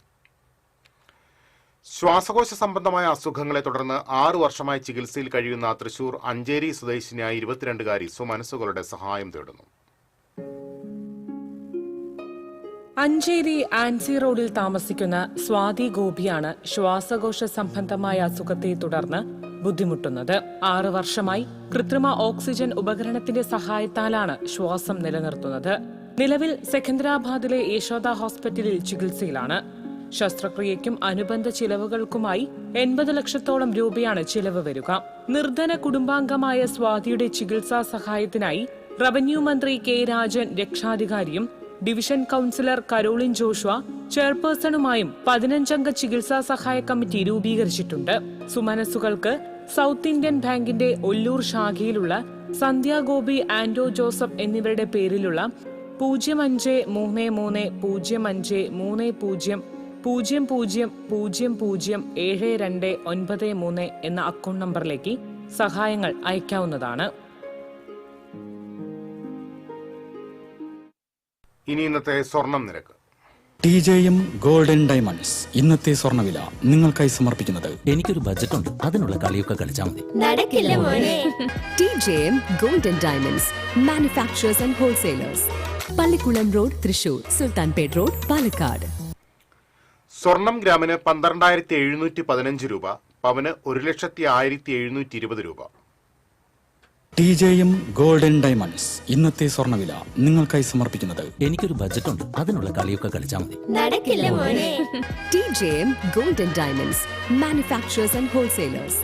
ശ്വാസകോശ സംബന്ധമായ അസുഖങ്ങളെ തുടർന്ന് 6 വർഷമായി ചികിത്സയിൽ കഴിയുന്ന തൃശൂർ അഞ്ചേരി സ്വദേശിനിയായ 22-കാരി സുമനസ്സുകളുടെ സഹായം തേടുന്നു. അഞ്ചേരി ആൻസി റോഡിൽ താമസിക്കുന്ന സ്വാതി ഗോപിയാണ് ശ്വാസകോശ സംബന്ധമായ അസുഖത്തെ തുടർന്ന് ബുദ്ധിമുട്ടുന്നത്. 6 വർഷമായി കൃത്രിമ ഓക്സിജൻ ഉപകരണത്തിന്റെ സഹായത്താലാണ് ശ്വാസം നിലനിർത്തുന്നത്. നിലവിൽ സെക്കന്ദരാബാദിലെ യശോദ ഹോസ്പിറ്റലിൽ ചികിത്സയിലാണ്. ശസ്ത്രക്രിയയ്ക്കും അനുബന്ധ ചിലവുകൾക്കുമായി 80 ലക്ഷത്തോളം രൂപയാണ് ചിലവ് വരിക. നിർധന കുടുംബാംഗമായ സ്വാതിയുടെ ചികിത്സാ സഹായത്തിനായി റവന്യൂ മന്ത്രി K രാജൻ രക്ഷാധികാരിയും ഡിവിഷൻ കൗൺസിലർ കരോളിൻ ജോഷുവ ചെയർപേഴ്സണുമായും 15-അംഗ ചികിത്സാ സഹായ കമ്മിറ്റി രൂപീകരിച്ചിട്ടുണ്ട്. സുമനസ്സുകൾക്ക് സൗത്ത് ഇന്ത്യൻ ബാങ്കിന്റെ ഒല്ലൂർ ശാഖയിലുള്ള സന്ധ്യ ഗോപി, ആൻഡോ ജോസഫ് എന്നിവരുടെ പേരിലുള്ള 05350500007293 എന്ന അക്കൗണ്ട് നമ്പറിലേക്ക് സഹായങ്ങൾ അയക്കാവുന്നതാണ്. ഇനി ഇന്നത്തെ സ്വർണം നിരക്ക്. TJM ഗോൾഡൻ ഡയമണ്ട്സ് ഇന്നത്തെ സ്വർണ്ണവില നിങ്ങൾക്കായി സമർപ്പിക്കുന്നത് എനിക്കൊരു ബജറ്റ് ഉണ്ട്, അതിനുള്ള കളിയൊക്കെ കളിച്ചാൽ മതി. TJM golden diamonds manufacturers and wholesalers, Pallikulam road, Thrissur, Sultanpet road, Palakkad. സ്വർണം ഗ്രാമിന് 12,715 രൂപ, പവന് 1,01,720 രൂപ. TJM ഗോൾഡൻ ഡയമണ്ട്സ് ഇന്നത്തെ സ്വർണ്ണവില നിങ്ങൾക്കായി സമർപ്പിക്കുന്നത് എനിക്കൊരു ബജറ്റ് ഉണ്ട്, അതിനുള്ള കളിയൊക്കെ കളിച്ചാൽ മതി. TJM golden diamonds manufacturers and wholesalers,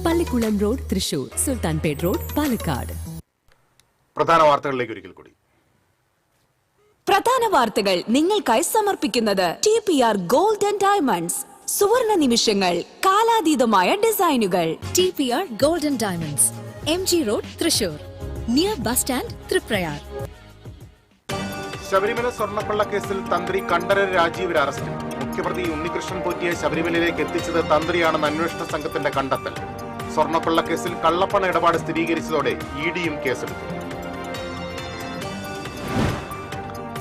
Pallikulam road, Thrissur, Sultanpet road, Palakkad. പ്രധാന വാർത്തകളിലേക്ക് ഒരിക്കൽ കൂടി. പ്രധാന വാർത്തകൾ നിങ്ങൾക്കായി സമർപ്പിക്കുന്നത് TPR ഗോൾഡൻ ഡയമണ്ട്സ്. സുവർണ നിമിഷങ്ങൾ, കാലാതീതമായ ഡിസൈനുകൾ. TPR golden diamonds, MG road, Thrissur, near bus stand, Triprayar. Sabarimala സ്വർണ്ണക്കൊള്ള കേസിൽ തന്ത്രി കണ്ഠരര് രാജീവർ അറസ്റ്റിൽ. മുഖ്യപ്രതി ഉണ്ണികൃഷ്ണൻ പോറ്റിയെ ശബരിമലയിലേക്ക് എത്തിച്ചത് തന്ത്രിയാണെന്ന് അന്വേഷണ സംഘത്തിന്റെ കണ്ടെത്തൽ. സ്വർണ്ണക്കൊള്ള കേസിൽ കള്ളപ്പണ ഇടപാട് സ്ഥിരീകരിച്ചതോടെ EDയും കേസെടുത്തു.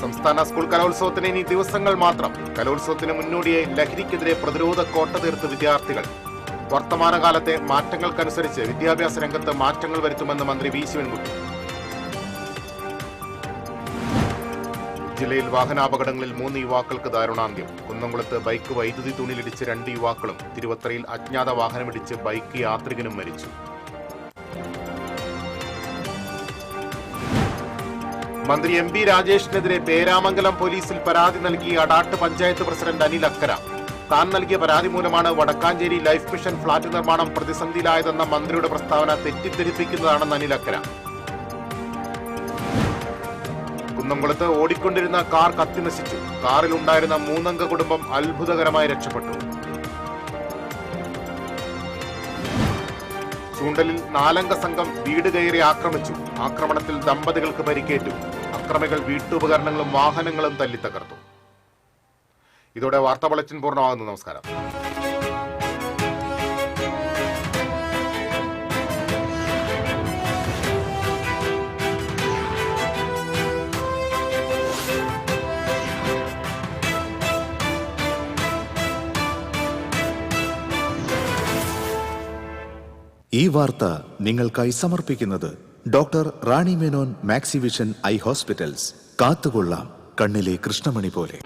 സംസ്ഥാന സ്കൂൾ കലോത്സവത്തിന് ഇനി ദിവസങ്ങൾ മാത്രം. കലോത്സവത്തിന് മുന്നോടിയായി ലഹരിക്കെതിരെ പ്രതിരോധ കോട്ട തീർത്ത് വിദ്യാർത്ഥികൾ. വർത്തമാനകാലത്തെ മാറ്റങ്ങൾക്കനുസരിച്ച് വിദ്യാഭ്യാസ രംഗത്ത് മാറ്റങ്ങൾ വരുത്തുമെന്ന് മന്ത്രി വി ശിവൻകുട്ടി. ജില്ലയിൽ വാഹനാപകടങ്ങളിൽ 3 യുവാക്കൾക്ക് ദാരുണാന്ത്യം. കുന്നംകുളത്ത് ബൈക്ക് വൈദ്യുതി തൂണിലിടിച്ച് 2 യുവാക്കളും, തിരുവത്രയിൽ അജ്ഞാത വാഹനമിടിച്ച് ബൈക്ക് യാത്രികനും മരിച്ചു. മന്ത്രി MB രാജേഷിനെതിരെ പേരാമംഗലം പോലീസിൽ പരാതി നൽകി അടാട്ട് പഞ്ചായത്ത് പ്രസിഡന്റ് അനിൽ അക്കര. താൻ നൽകിയ പരാതി മൂലമാണ് വടക്കാഞ്ചേരി ലൈഫ് മിഷൻ ഫ്ളാറ്റ് നിർമ്മാണം പ്രതിസന്ധിയിലായതെന്ന മന്ത്രിയുടെ പ്രസ്താവന തെറ്റിദ്ധരിപ്പിക്കുന്നതാണെന്ന് അനിൽ അക്കര. കുന്നംകുളത്ത് ഓടിക്കൊണ്ടിരുന്ന കാർ കത്തിനശിച്ചു. കാറിലുണ്ടായിരുന്ന 3-അംഗ കുടുംബം അത്ഭുതകരമായി രക്ഷപ്പെട്ടു. ചൂണ്ടലിൽ 4-അംഗ സംഘം വീട് കയറി ആക്രമിച്ചു. ആക്രമണത്തിൽ ദമ്പതികൾക്ക് പരിക്കേറ്റു. അക്രമികൾ വീട്ടുപകരണങ്ങളും വാഹനങ്ങളും തല്ലിത്തകർത്തു. ഇതോടെ വാർത്താ ബുള്ളറ്റിൻ പൂർണ്ണമാകുന്നു. നമസ്കാരം. ഈ വാർത്ത നിങ്ങൾക്കായി സമർപ്പിക്കുന്നത് doctor Rani Menon Maxivision I hospitals. കാത്തുകൊള്ളാം കണ്ണിലെ കൃഷ്ണമണി പോലെ.